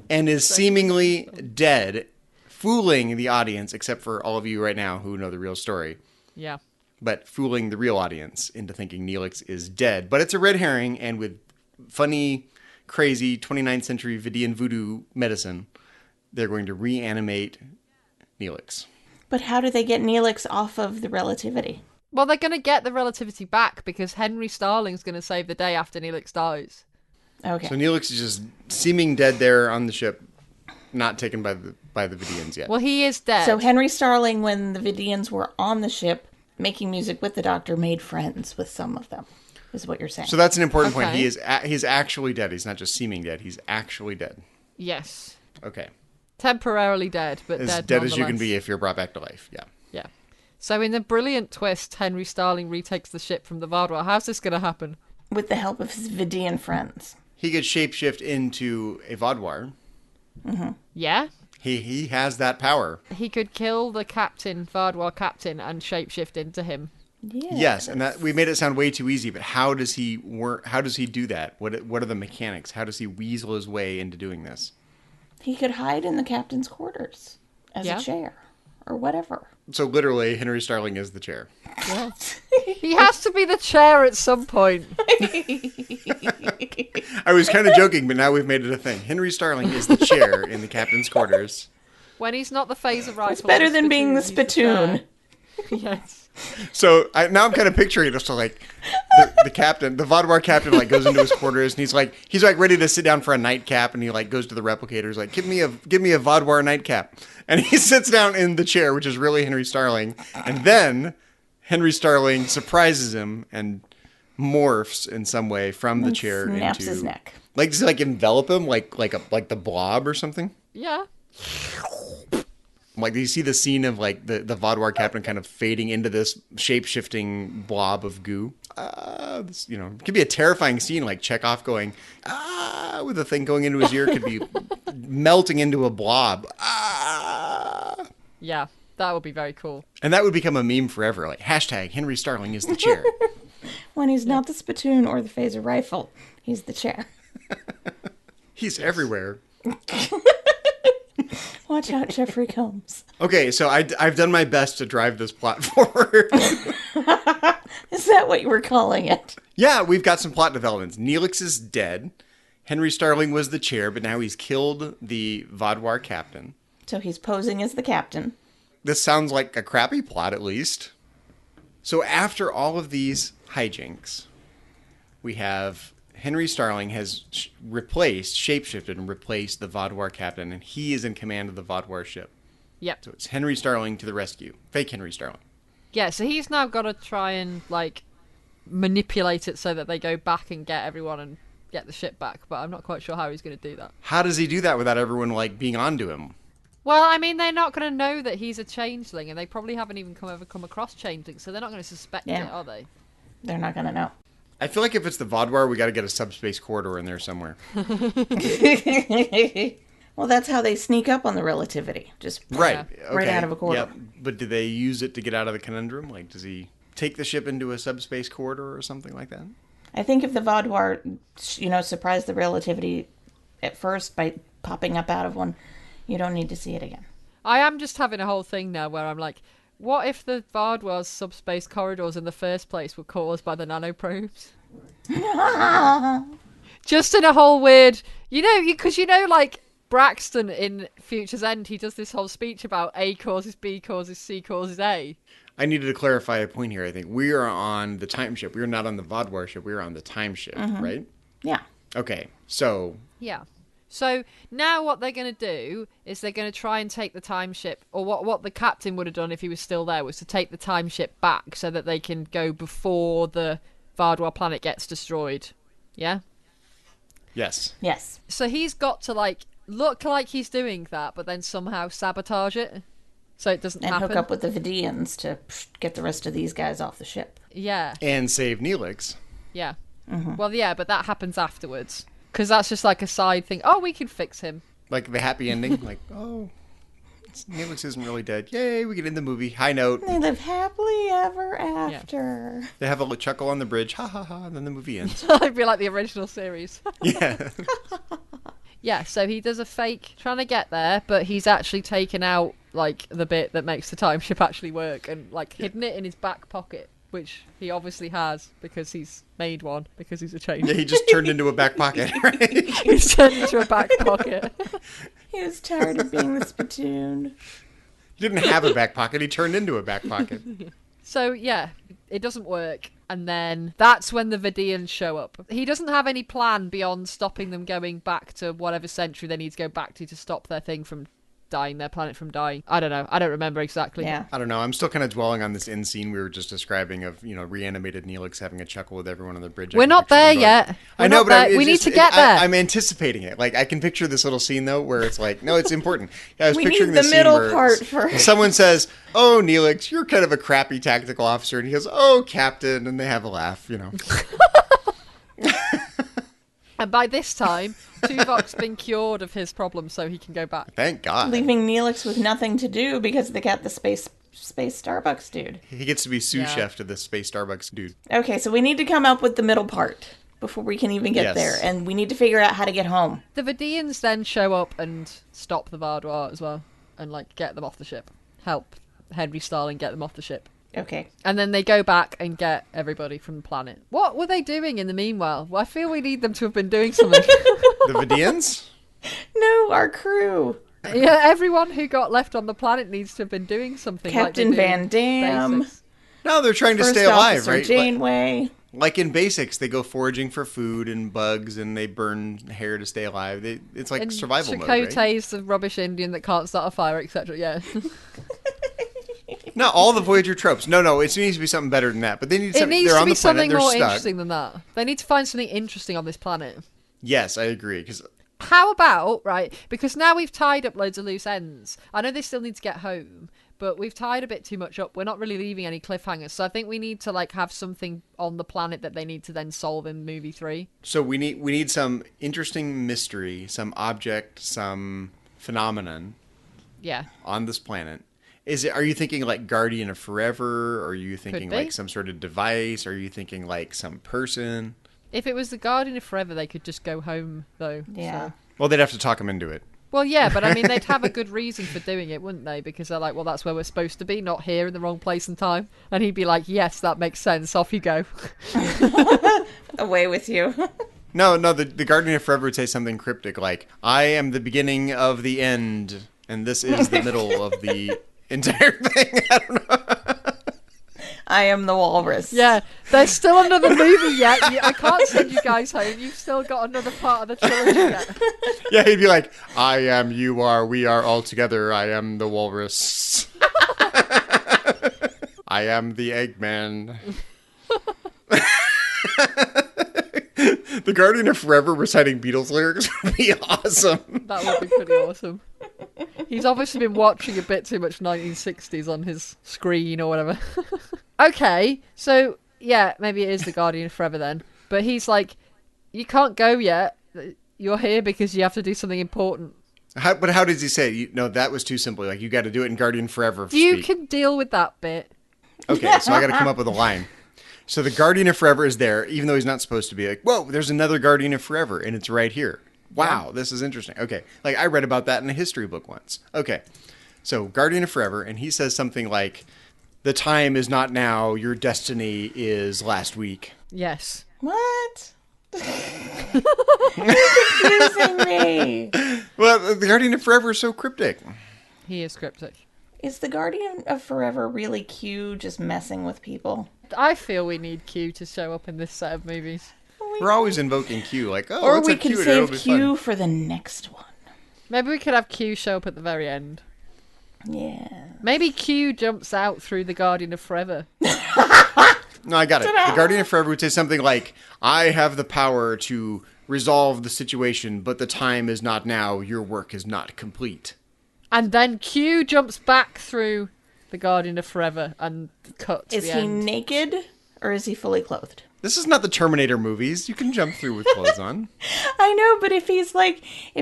and is seemingly dead, fooling the audience, except for all of you right now who know the real story. Yeah. But fooling the real audience into thinking Neelix is dead. But it's a red herring, and with funny, crazy 29th century Vidiian voodoo medicine, they're going to reanimate Neelix. But how do they get Neelix off of the relativity? Well, they're going to get the relativity back because Henry Starling's going to save the day after Neelix dies. Okay. So Neelix is just seeming dead there on the ship, not taken by the Vidiians yet. Well, he is dead. So Henry Starling, when the Vidiians were on the ship making music with the Doctor, made friends with some of them, is what you're saying. So that's an important point. He's actually dead. He's not just seeming dead. He's actually dead. Yes. Okay. Temporarily dead, but As dead dead as you can nonetheless. be if you're brought back to life. Yeah. Yeah. So in the brilliant twist, Henry Starling retakes the ship from the Vaadwaur. How's this going to happen? With the help of his Vidiian friends. He gets shapeshift into a Vaadwaur. Mm-hmm. Yeah? He has that power. He could kill the captain, Vaadwaur captain, and shapeshift into him. Yes, and that we made it sound way too easy. But how does he work? How does he do that? What are the mechanics? How does he weasel his way into doing this? He could hide in the captain's quarters as a chair or whatever. So literally, Henry Starling is the chair. Yeah. He has to be the chair at some point. I was kind of joking, but now we've made it a thing. Henry Starling is the chair in the captain's quarters. When he's not the phaser rifle. It's better than being the spittoon. Yes. So now I'm kind of picturing it. So like the captain, the Vaadwaur captain, like goes into his quarters and he's like ready to sit down for a nightcap, and he like goes to the replicators like give me a Vaadwaur nightcap, and he sits down in the chair, which is really Henry Starling, and then Henry Starling surprises him and morphs in some way from the chair snaps into his neck. Like does he like envelop him like the Blob or something? Yeah. Like, do you see the scene of, like, the Vaadwaur captain kind of fading into this shape-shifting blob of goo? This, it could be a terrifying scene, like Chekhov going, with a thing going into his ear, could be melting into a blob. Yeah, that would be very cool. And that would become a meme forever, like, hashtag Henry Starling is the chair. When he's not the spittoon or the phaser rifle, he's the chair. He's everywhere. Watch out, Jeffrey Combs. Okay, so I've done my best to drive this plot forward. Is that what you were calling it? Yeah, we've got some plot developments. Neelix is dead. Henry Starling was the chair, but now he's killed the Vaadwaur captain. So he's posing as the captain. This sounds like a crappy plot, at least. So after all of these hijinks, we have Henry Starling has shapeshifted and replaced the Vaadwaur captain, and he is in command of the Vaadwaur ship. Yep. So it's Henry Starling to the rescue. Fake Henry Starling. Yeah, so he's now got to try and, like, manipulate it so that they go back and get everyone and get the ship back, but I'm not quite sure how he's going to do that. How does he do that without everyone, like, being onto him? Well, I mean, they're not going to know that he's a changeling, and they probably haven't even ever come across changelings, so they're not going to suspect it, are they? They're not going to know. I feel like if it's the Vaadwaur, we got to get a subspace corridor in there somewhere. Well, that's how they sneak up on the relativity. Just Right. right out of a corridor. Yep. But do they use it to get out of the conundrum? Like, does he take the ship into a subspace corridor or something like that? I think if the Vaudoir, surprised the relativity at first by popping up out of one, you don't need to see it again. I am just having a whole thing now where I'm like, what if the Vaudoir's subspace corridors in the first place were caused by the nanoprobes? Just in a whole weird, because like Braxton in Future's End, he does this whole speech about A causes B causes C causes A. I needed to clarify a point here. I think we are on the time ship. We are not on the Vaudoir ship. We are on the time ship, right? Yeah. Okay, so... Yeah. So now what they're going to do is they're going to try and take the time ship, or what the captain would have done if he was still there was to take the time ship back so that they can go before the Vaudoir planet gets destroyed. Yeah? Yes. Yes. So he's got to look like he's doing that, but then somehow sabotage it so it doesn't and happen. hook up with the Vidiians to get the rest of these guys off the ship. Yeah. And save Neelix. Yeah. Well, yeah, but that happens afterwards. Because that's just like a side thing. Oh, we can fix him. Like the happy ending. Like, oh, Neelix isn't really dead. Yay, we get in the movie. High note. They live happily ever after. They have a little chuckle on the bridge. Ha ha ha. And then the movie ends. I'd be like the original series. Yeah. Yeah, so he does a fake trying to get there, but he's actually taken out the bit that makes the time ship actually work and hidden it in his back pocket, which he obviously has because he's made one because he's a change. Yeah, he just turned into a back pocket, right? He's turned into a back pocket. He was tired of being the spittoon. He didn't have a back pocket. He turned into a back pocket. So, yeah, it doesn't work. And then that's when the Vidiians show up. He doesn't have any plan beyond stopping them going back to whatever century they need to go back to stop their thing from dying, their planet from dying. I don't know. I don't remember exactly. Yeah. I don't know. I'm still kind of dwelling on this end scene we were just describing of, reanimated Neelix having a chuckle with everyone on the bridge. We're not there yet. I know, but we need to get there. I'm anticipating it. I can picture this little scene, though, where it's like, no, it's important. I was We picturing need the scene middle where part first. someone says, oh, Neelix, you're kind of a crappy tactical officer. And he goes, oh, Captain. And they have a laugh, And by this time, Tuvok's been cured of his problem, so he can go back. Thank God. Leaving Neelix with nothing to do because they got the space Starbucks dude. He gets to be sous chef to the space Starbucks dude. Okay, so we need to come up with the middle part before we can even get Yes. there, and we need to figure out how to get home. The Vidiians then show up and stop the Vaudoir as well, and get them off the ship. Help Henry Starling get them off the ship. Okay. And then they go back and get everybody from the planet. What were they doing in the meanwhile? Well, I feel we need them to have been doing something. The Vidiians? No, our crew. Yeah, everyone who got left on the planet needs to have been doing something. Captain Van Damme. Basics. No, they're trying to First stay alive, Officer right? Janeway. Like in Basics, they go foraging for food and bugs, and they burn hair to stay alive. It's like And survival mode, right? Chakotay's the rubbish Indian that can't start a fire, etc. Yeah. Not all the Voyager tropes. No, it needs to be something better than that. But they need It something. needs They're to on be the planet. something They're more stuck. interesting than that. They need to find something interesting on this planet. Yes, I agree. Because How about, right, because now we've tied up loads of loose ends. I know they still need to get home, but we've tied a bit too much up. We're not really leaving any cliffhangers. So I think we need to have something on the planet that they need to then solve in movie 3. so we need some interesting mystery, some object, some phenomenon Yeah. on this planet. Are you thinking Guardian of Forever? Or are you thinking be. some sort of device? Or are you thinking some person? If it was the Guardian of Forever, they could just go home, though. Yeah. So. Well, they'd have to talk him into it. Well, yeah, but I mean, they'd have a good reason for doing it, wouldn't they? Because they're like, well, that's where we're supposed to be, not here in the wrong place and time. And he'd be like, yes, that makes sense. Off you go. Away with you. No, the Guardian of Forever would say something cryptic like, I am the beginning of the end, and this is the middle of the entire thing. I don't know. I am the walrus. Yeah, there's still another movie yet. I can't send you guys home. You've still got another part of the trilogy yet. Yeah, he'd be like, I am, you are, we are all together. I am the walrus. I am the Eggman. The Guardian of Forever reciting Beatles lyrics would be awesome. That would be pretty awesome. He's obviously been watching a bit too much 1960s on his screen or whatever. Okay, so, yeah, maybe it is the Guardian of Forever then. But he's like, you can't go yet. You're here because you have to do something important. But how does he say it? No, that was too simple. Like, you got to do it in Guardian Forever You speak. can deal with that bit. Okay, so I got to come up with a line. So the Guardian of Forever is there, even though he's not supposed to be. Like, whoa, there's another Guardian of Forever, and it's right here. Wow, this is interesting. Okay, like I read about that in a history book once. Okay, so Guardian of Forever, and he says something like, "The time is not now. Your destiny is last week." Yes. What? You're confusing me. Well, the Guardian of Forever is so cryptic. He is cryptic. Is the Guardian of Forever really Q just messing with people? I feel we need Q to show up in this set of movies. We're always invoking Q, like, oh, Or let's we have can Q, and it'll save be Q fun. for the next one. Maybe we could have Q show up at the very end. Yeah. Maybe Q jumps out through the Guardian of Forever. No, I got it. The Guardian of Forever would say something like, I have the power to resolve the situation, but the time is not now. Your work is not complete. And then Q jumps back through the Guardian of Forever and cuts Is the he end. naked or is he fully clothed? This is not the Terminator movies. You can jump through with clothes on. I know, but if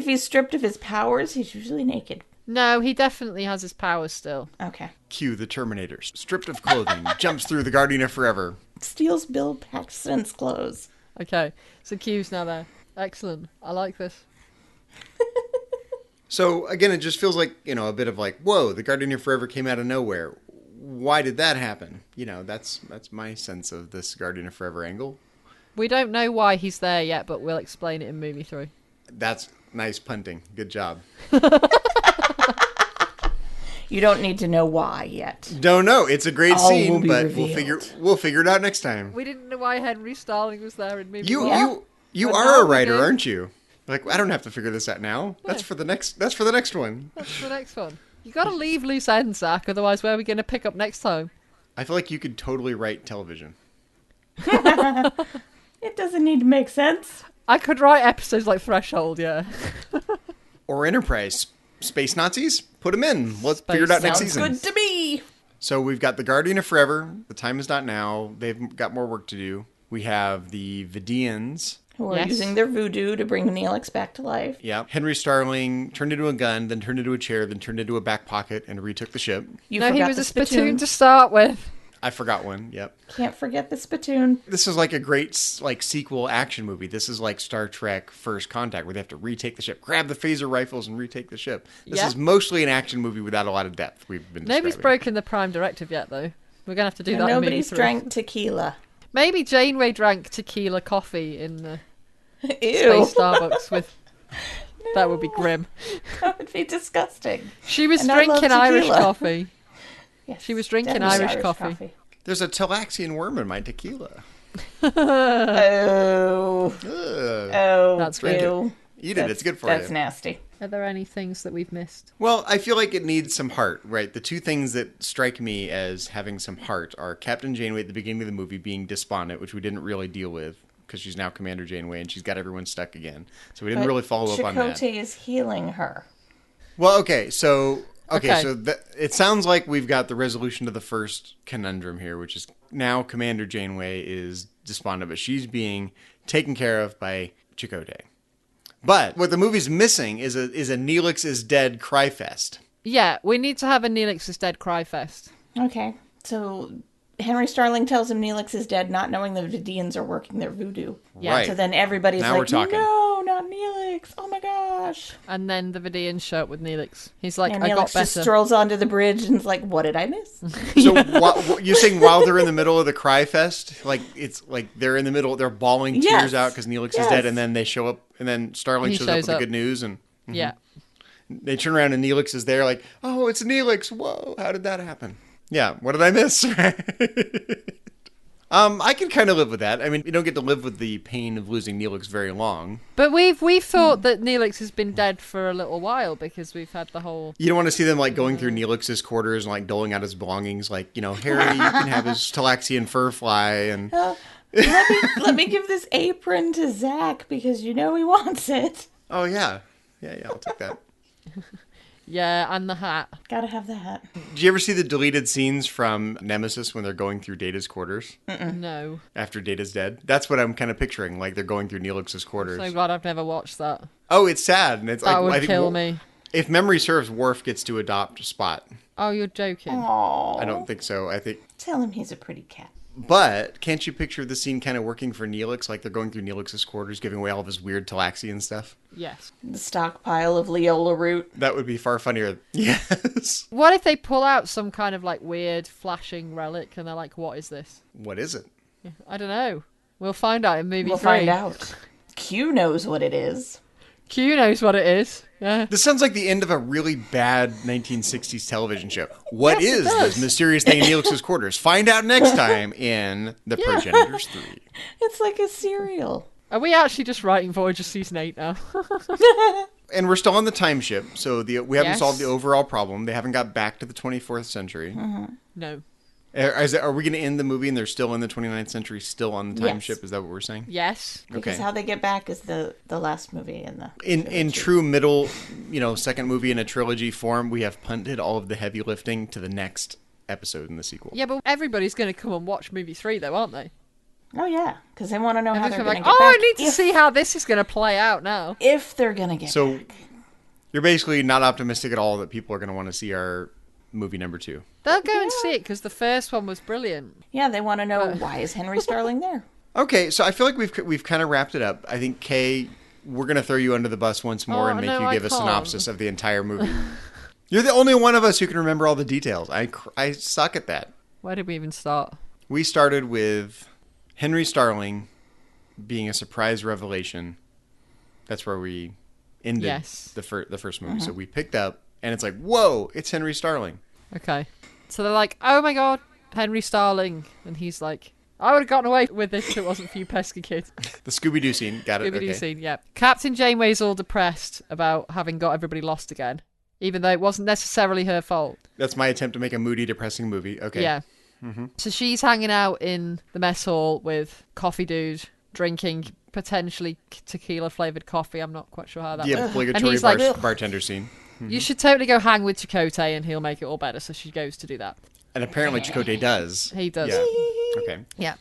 he's stripped of his powers, he's usually naked. No, he definitely has his powers still. Okay. Q, the Terminator, stripped of clothing, jumps through the Guardian of Forever. Steals Bill Paxton's clothes. Okay, so Q's now there. Excellent. I like this. So, again, it just feels like, a bit of like, whoa, the Guardian of Forever came out of nowhere. Why did that happen? That's my sense of this Guardian of Forever angle. We don't know why he's there yet, but we'll explain it in movie 3. That's nice punting. Good job. You don't need to know why yet. Don't know. It's a great All will scene, be but revealed. we'll figure it out next time. We didn't know why Henry Starling was there in movie 1. You But are now a we writer, do. aren't you? Like, I don't have to figure this out now. That's for the next one. That's the next one. You gotta leave loose ends, Zach, otherwise where are we gonna pick up next time? I feel like you could totally write television. It doesn't need to make sense. I could write episodes like Threshold, yeah. Or Enterprise. Space Nazis? Put them in. Let's figure it out next Sounds season. good to me. So we've got the Guardian of Forever. The time is not now. They've got more work to do. We have the Vidiians. Who are Yes. using their voodoo to bring Neelix back to life. Yeah. Henry Starling turned into a gun, then turned into a chair, then turned into a back pocket, and retook the ship. You No, he forgot was the a spittoon to start with. I forgot one. Yep. Can't forget the spittoon. This is like a great sequel action movie. This is like Star Trek First Contact, where they have to retake the ship, grab the phaser rifles, and retake the ship. This Yeah. is mostly an action movie without a lot of depth. We've been Nobody's describing. broken the Prime Directive yet, though. We're gonna have to do And that in nobody's movie 3. drank tequila. Maybe Janeway drank tequila coffee in the Ew. space Starbucks with... That would be grim. That would be disgusting. She was And I love drinking Irish tequila. coffee. Yes, She was drinking definitely Irish coffee. There's a Talaxian worm in my tequila. Oh. Ugh. Oh. That's ew. good. Eat it. It's good for That's you. nasty. Are there any things that we've missed? Well, I feel like it needs some heart, right? The two things that strike me as having some heart are Captain Janeway at the beginning of the movie being despondent, which we didn't really deal with because she's now Commander Janeway and she's got everyone stuck again. So we didn't But really follow up on that. Chakotay is healing her. Well, okay, so Okay. it sounds like we've got the resolution to the first conundrum here, which is now Commander Janeway is despondent, but she's being taken care of by Chakotay. But what the movie's missing is a Neelix is dead cry fest. Yeah, we need to have a Neelix is dead cry fest. Okay. So Henry Starling tells him Neelix is dead, not knowing the Vidiians are working their voodoo. Yeah. Right. So then everybody's Now like, we're talking. no, not Neelix. Oh my gosh. And then the Vidiians show up with Neelix. He's like, And I got Neelix just better. strolls onto the bridge and is like, what did I miss? So you're saying while they're in the middle of the cry fest, like it's like they're in the middle, they're bawling tears Yes. out because Neelix is Yes. dead, and then they show up, and then Starling He shows up shows with the up. good news, and Yeah. they turn around and Neelix is there, like, oh, it's Neelix. Whoa, how did that happen? Yeah, what did I miss? I can kind of live with that. I mean, you don't get to live with the pain of losing Neelix very long. But we've thought that Neelix has been dead for a little while because we've had the whole... You don't want to see them like going through Neelix's quarters and like doling out his belongings, like, Harry, you can have his Talaxian fur fly, and Let me give this apron to Zach because he wants it. oh yeah, I'll take that. Yeah, and the hat. Gotta have that. Did you ever see the deleted scenes from Nemesis when they're going through Data's quarters No. after Data's dead? That's what I'm kind of picturing, like they're going through Neelix's quarters. So glad I've never watched that. Oh, it's sad, and it's That like would I think kill me. If memory serves, Worf gets to adopt Spot. Oh, you're joking. Aww. I don't think so. I think... Tell him he's a pretty cat. But can't you picture the scene kind of working for Neelix? Like they're going through Neelix's quarters, giving away all of his weird Talaxian stuff? Yes. The stockpile of Leola root. That would be far funnier. Yes. What if they pull out some kind of like weird flashing relic and they're like, what is this? What is it? I don't know. We'll find out in movie 3. We'll find out. Q knows what it is. Q knows what it is. Yeah. This sounds like the end of a really bad 1960s television show. What Yes, it is does. this mysterious thing in Neelix's quarters? Find out next time in The Progenitors 3. It's like a cereal. Are we actually just writing Voyager Season 8 now? And we're still on the time ship, so we haven't Yes. solved the overall problem. They haven't got back to the 24th century. No. Are we going to end the movie and they're still in the 29th century, still on the time Yes. ship? Is that what we're saying? Yes. Because Okay. how they get back is the last movie in the In true middle, second movie in a trilogy form, we have punted all of the heavy lifting to the next episode in the sequel. Yeah, but everybody's going to come and watch movie 3 though, aren't they? Oh yeah, because they want to know how they're Everybody's going like, to get oh, back. I need to see how this is going to play out now. If they're going to get So back. you're basically not optimistic at all that people are going to want to see our movie number 2. They'll go and see it because the first one was brilliant. Yeah, they want to know why is Henry Starling there. Okay, so I feel like we've kind of wrapped it up. I think, Kay, we're going to throw you under the bus once more Oh, and make no, you I give a can't. synopsis of the entire movie. You're the only one of us who can remember all the details. I suck at that. Where did we even start? We started with Henry Starling being a surprise revelation. That's where we ended Yes. the first movie. So we picked up, and it's like, whoa, it's Henry Starling. Okay. So they're like, oh my god, Henry Starling. And he's like, I would have gotten away with this if it wasn't for you pesky kids. The Scooby-Doo scene. Got it. Scooby-Doo Okay. scene, yeah. Captain Janeway's all depressed about having got everybody lost again, even though it wasn't necessarily her fault. That's my attempt to make a moody, depressing movie. Okay. Yeah. So she's hanging out in the mess hall with Coffee Dude, drinking potentially tequila-flavoured coffee. I'm not quite sure how that The works. obligatory And he's like, bartender scene. you should totally go hang with Chakotay and he'll make it all better. So she goes to do that. And apparently Chakotay does. He does. Yeah. Okay. Yeah.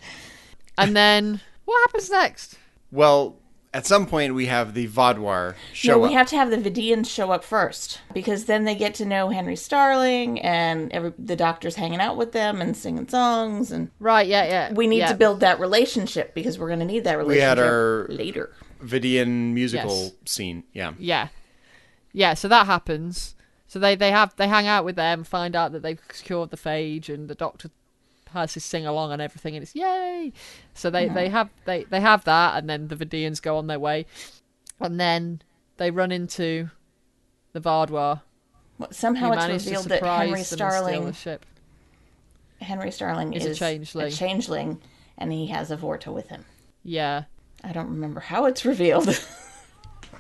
And then what happens next? Well, at some point we have the Vaudouar show No, up. we have to have the Vidiians show up first, because then they get to know Henry Starling, and the doctor's hanging out with them and singing songs, and Right, yeah. we need yeah. to build that relationship because we're going to need that relationship We had our later. Vidiian musical Yes. scene. Yeah. Yeah. Yeah, so that happens. So they hang out with them, find out that they've cured the phage, and the doctor has his sing along and everything, and it's yay. So they have that, and then the Vidiians go on their way, and then they run into the Vaudouar. Somehow who it's managed to revealed that surprise Henry them and steal the Starling is a is changeling. and he has a Vorta with him. Yeah. I don't remember how it's revealed.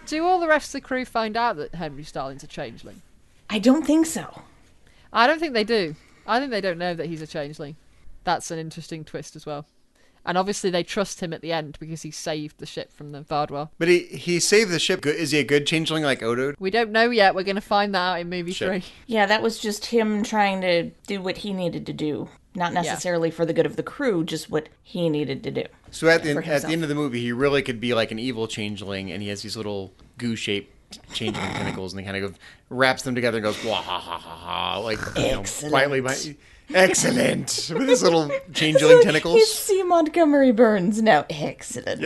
Do all the rest of the crew find out that Henry Starling's a changeling? I don't think so. I don't think they do. I think they don't know that he's a changeling. That's an interesting twist as well. And obviously they trust him at the end because he saved the ship from the Vaudouar. But he saved the ship. Is he a good changeling like Odo? We don't know yet. We're going to find that out in movie Shit. 3. Yeah, that was just him trying to do what he needed to do. Not necessarily for the good of the crew, just what he needed to do. So at the For end himself. of the movie, he really could be like an evil changeling, and he has these little goo-shaped changeling tentacles, and he kind of wraps them together and goes wah ha ha ha ha, like Excellent. quietly. Excellent with his little changeling tentacles. It's C. Montgomery Burns now. Excellent.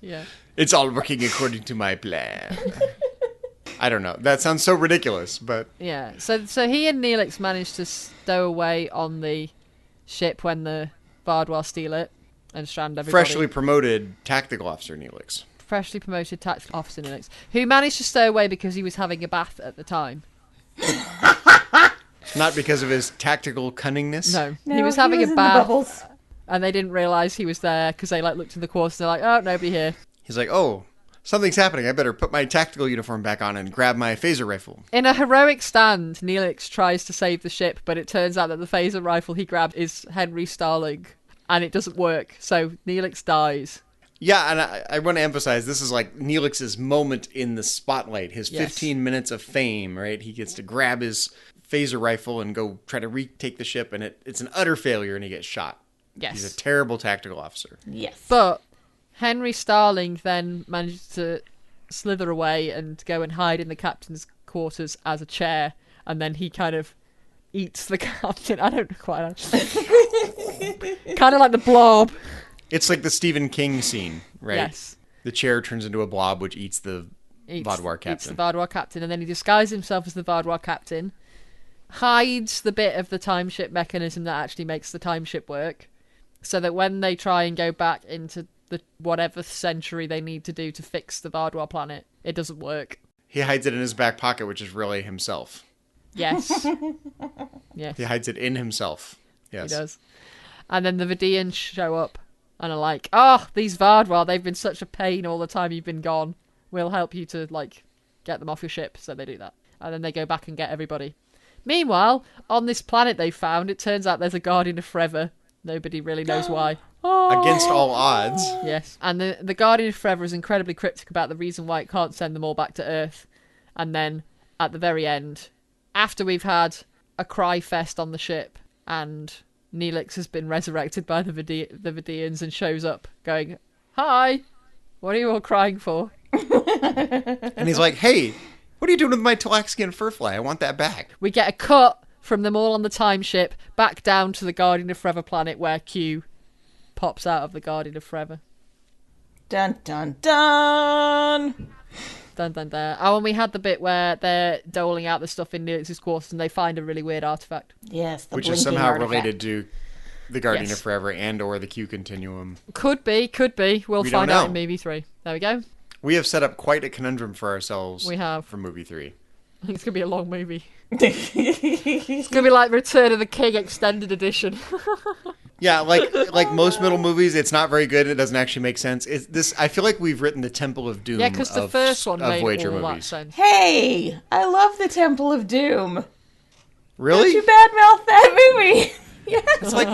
Yeah. It's all working according to my plan. I don't know. That sounds so ridiculous, but Yeah. So he and Neelix managed to stow away on the ship when the Vaudouar steal it and strand everybody. freshly promoted tactical officer Neelix. Freshly promoted tactical officer Neelix, who managed to stow away because he was having a bath at the time. Not because of his tactical cunningness. No, No, he was having in a the bath, bubbles. and they didn't realise he was there because they looked in the quarters and they're like, oh, nobody here. He's like, oh, something's happening. I better put my tactical uniform back on and grab my phaser rifle. In a heroic stand, Neelix tries to save the ship, but it turns out that the phaser rifle he grabbed is Henry Starling, and it doesn't work, so Neelix dies. Yeah, and I want to emphasize, this is like Neelix's moment in the spotlight, his Yes. 15 minutes of fame, right? He gets to grab his phaser rifle and go try to retake the ship, and it's an utter failure, and he gets shot. Yes. He's a terrible tactical officer. Yes. But Henry Starling then manages to slither away and go and hide in the captain's quarters as a chair, and then he kind of eats the captain. I don't quite understand. Kind of like the Blob. It's like the Stephen King scene, right? Yes. The chair turns into a blob, which eats the Vaadwaur captain. Eats the Vaadwaur captain, and then he disguises himself as the Vaadwaur captain, hides the bit of the timeship mechanism that actually makes the timeship work, so that when they try and go back into the whatever century they need to do to fix the Vaadwaur planet, it doesn't work. He hides it in his back pocket, which is really himself. Yes. Yes. He hides it in himself. Yes. He does. And then the Vidiians show up and are like, oh, these Vaadwaur, they've been such a pain all the time you've been gone. We'll help you to, like, get them off your ship. So they do that. And then they go back and get everybody. Meanwhile, on this planet they found, it turns out there's a Guardian of Forever. Nobody really knows why. Against all odds. Yes. And the Guardian of Forever is incredibly cryptic about the reason why it can't send them all back to Earth. And then, at the very end, after we've had a cry fest on the ship, and Neelix has been resurrected by the Vidiians and shows up going, hi, what are you all crying for? And he's like, hey, what are you doing with my Talaxian furfly? I want that back. We get a cut from them all on the time ship back down to the Guardian of Forever planet where Q pops out of the Guardian of Forever. Dun, dun, dun! Dun, dun, dun. Oh, and we had the bit where they're doling out the stuff in Neelix's quarters and they find a really weird artifact. Yes, the which blinking is somehow artifact. related to the Guardian Yes. of Forever and or the Q Continuum. Could be. We'll We find don't out know. in movie 3. There we go. We have set up quite a conundrum for ourselves. We have. For movie 3. I think it's going to be a long movie. It's going to be like Return of the King Extended Edition. Yeah, like most middle movies, it's not very good. It doesn't actually make sense. It's this. I feel like we've written the Temple of Doom. Yeah, because the first one of made Voyager all that movies. sense. Hey, I love the Temple of Doom. Really? Don't you badmouth that movie? Yes. It's like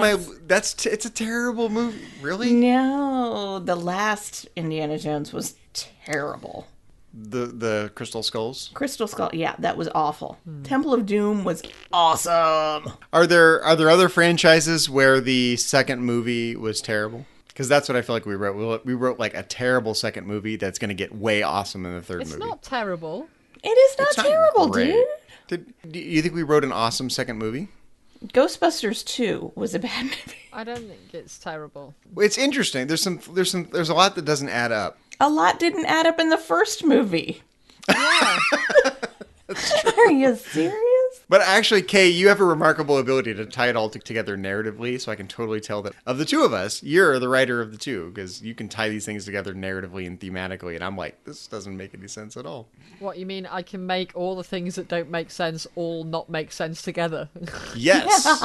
it's a terrible movie. Really? No, the last Indiana Jones was terrible. The Crystal Skulls. Crystal Skull, yeah, that was awful. Temple of Doom was awesome. Are there other franchises where the second movie was terrible? Because that's what I feel like we wrote. We wrote like a terrible second movie that's going to get way awesome in the third movie. It's not terrible. It is not It's not terrible, great. dude. Do you think we wrote an awesome second movie? Ghostbusters 2 was a bad movie. I don't think it's terrible. It's interesting. There's a lot that doesn't add up. A lot didn't add up in the first movie. Yeah. Are you serious? But actually, Kay, you have a remarkable ability to tie it all together narratively, so I can totally tell that of the two of us, you're the writer of the two, because you can tie these things together narratively and thematically, and I'm like, this doesn't make any sense at all. What, you mean I can make all the things that don't make sense all not make sense together? Yes.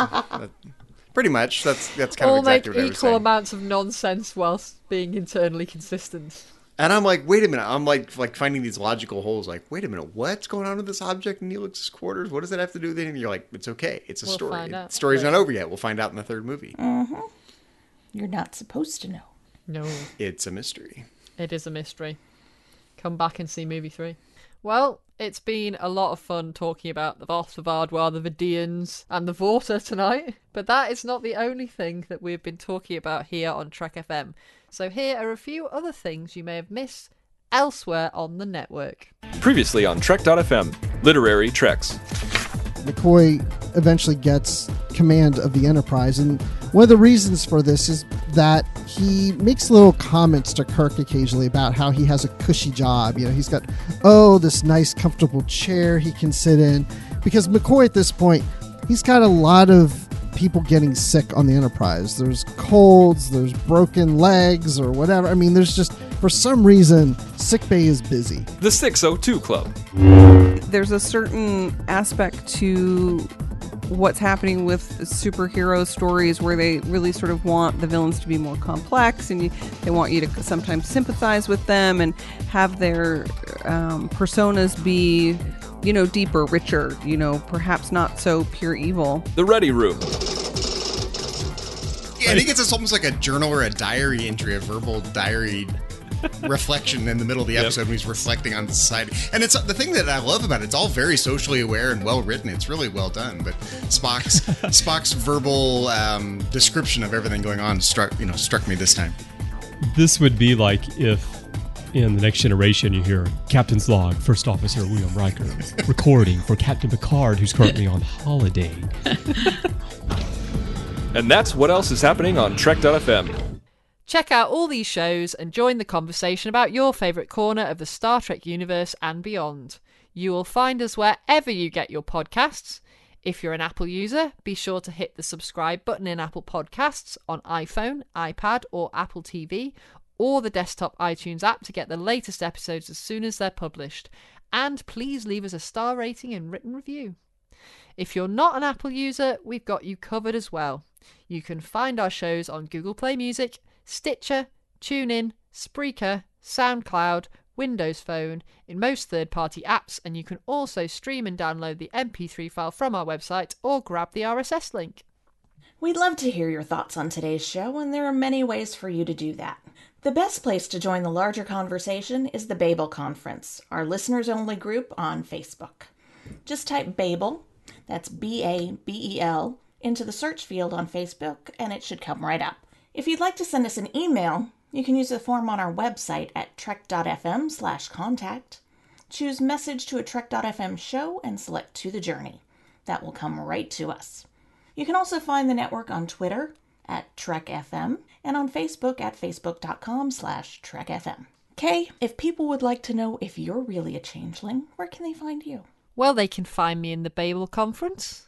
Pretty much. That's kind all of exactly make what I was equal saying. amounts of nonsense whilst being internally consistent. And I'm like, wait a minute. I'm like finding these logical holes. Like, wait a minute. What's going on with this object in Neelix's quarters? What does that have to do with it? And you're like, it's okay. It's a We'll story. find out. The story's not over yet. We'll find out in the third movie. You're not supposed to know. No, It's a mystery. it is a mystery. Come back and see movie 3. Well, it's been a lot of fun talking about the Voth, the Vaadwaur, the Vidiians, and the Vorta tonight. But that is not the only thing that we've been talking about here on Trek FM. So here are a few other things you may have missed elsewhere on the network. Previously on Trek.fm, Literary Treks. McCoy eventually gets command of the Enterprise, and one of the reasons for this is that he makes little comments to Kirk occasionally about how he has a cushy job. You know, he's got, this nice comfortable chair he can sit in, because McCoy at this point, he's got a lot of people getting sick on the Enterprise. There's colds, there's broken legs or whatever. I mean, there's just, for some reason, sickbay is busy. The 602 Club. There's a certain aspect to what's happening with superhero stories where they really sort of want the villains to be more complex, and they want you to sometimes sympathize with them and have their personas be, deeper, richer, perhaps not so pure evil. The Ready Room. Yeah, I think it's almost like a journal or a diary entry, a verbal diary reflection in the middle of the episode when he's reflecting on society. And it's the thing that I love about it, it's all very socially aware and well written. It's really well done. But Spock's verbal description of everything going on struck me this time. This would be like if In The Next Generation, you hear Captain's Log, First Officer William Riker, recording for Captain Picard, who's currently on holiday. And that's what else is happening on Trek.fm. Check out all these shows and join the conversation about your favourite corner of the Star Trek universe and beyond. You will find us wherever you get your podcasts. If you're an Apple user, be sure to hit the subscribe button in Apple Podcasts on iPhone, iPad or Apple TV, or the desktop iTunes app to get the latest episodes as soon as they're published. And please leave us a star rating and written review. If you're not an Apple user, we've got you covered as well. You can find our shows on Google Play Music, Stitcher, TuneIn, Spreaker, SoundCloud, Windows Phone, in most third-party apps, and you can also stream and download the MP3 file from our website or grab the RSS link. We'd love to hear your thoughts on today's show, and there are many ways for you to do that. The best place to join the larger conversation is the Babel Conference, our listeners-only group on Facebook. Just type Babel, that's B-A-B-E-L, into the search field on Facebook, and it should come right up. If you'd like to send us an email, you can use the form on our website at trek.fm/contact. Choose Message to a Trek.fm show and select To the Journey. That will come right to us. You can also find the network on Twitter at TrekFM and on Facebook at facebook.com/TrekFM. Kay, if people would like to know if you're really a changeling, where can they find you? Well, they can find me in the Babel Conference.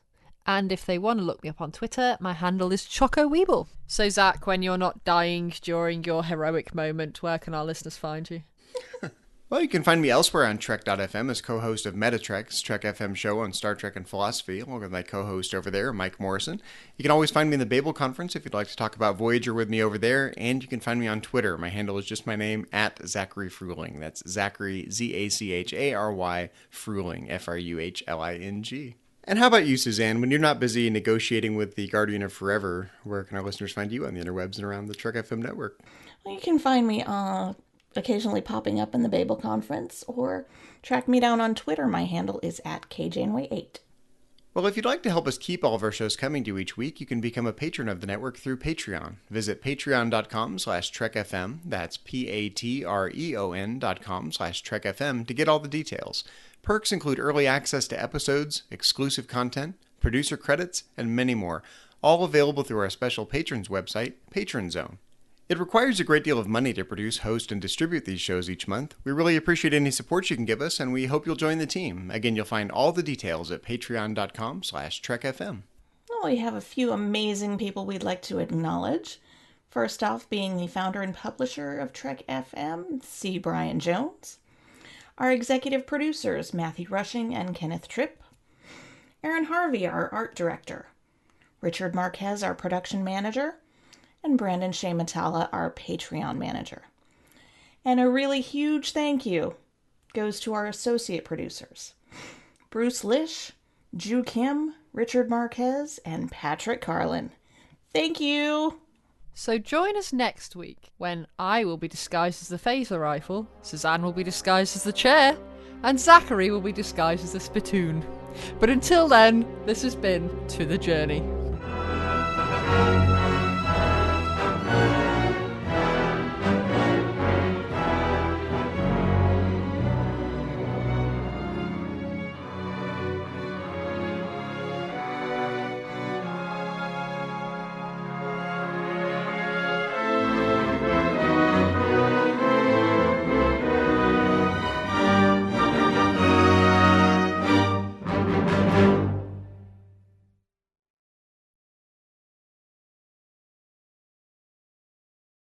And if they want to look me up on Twitter, my handle is Choco Weeble. So, Zach, when you're not dying during your heroic moment, where can our listeners find you? Well, you can find me elsewhere on Trek.fm as co-host of Metatrek's Trek FM show on Star Trek and philosophy, along with my co-host over there, Mike Morrison. You can always find me in the Babel Conference if you'd like to talk about Voyager with me over there, and you can find me on Twitter. My handle is just my name, at Zachary Fruhling. That's Zachary, Z-A-C-H-A-R-Y, Fruhling, F-R-U-H-L-I-N-G. And how about you, Suzanne? When you're not busy negotiating with the Guardian of Forever, where can our listeners find you on the interwebs and around the Trek FM network? Well, you can find me occasionally popping up in the Babel Conference, or track me down on Twitter. My handle is at KJaneway8. Well, if you'd like to help us keep all of our shows coming to you each week, you can become a patron of the network through Patreon. Visit patreon.com/TrekFM, that's patreon.com/TrekFM to get all the details. Perks include early access to episodes, exclusive content, producer credits, and many more, all available through our special patrons website, Patron Zone. It requires a great deal of money to produce, host, and distribute these shows each month. We really appreciate any support you can give us, and we hope you'll join the team. Again, you'll find all the details at patreon.com/TrekFM. Well, we have a few amazing people we'd like to acknowledge. First off, being the founder and publisher of Trek FM, C. Brian Jones. Our executive producers, Matthew Rushing and Kenneth Tripp. Aaron Harvey, our art director. Richard Marquez, our production manager. And Brandon Shea Matala, our Patreon manager. And a really huge thank you goes to our associate producers, Bruce Lish, Ju Kim, Richard Marquez, and Patrick Carlin. Thank you! So join us next week when I will be disguised as the phaser rifle, Suzanne will be disguised as the chair, and Zachary will be disguised as the spittoon. But until then, this has been To the Journey.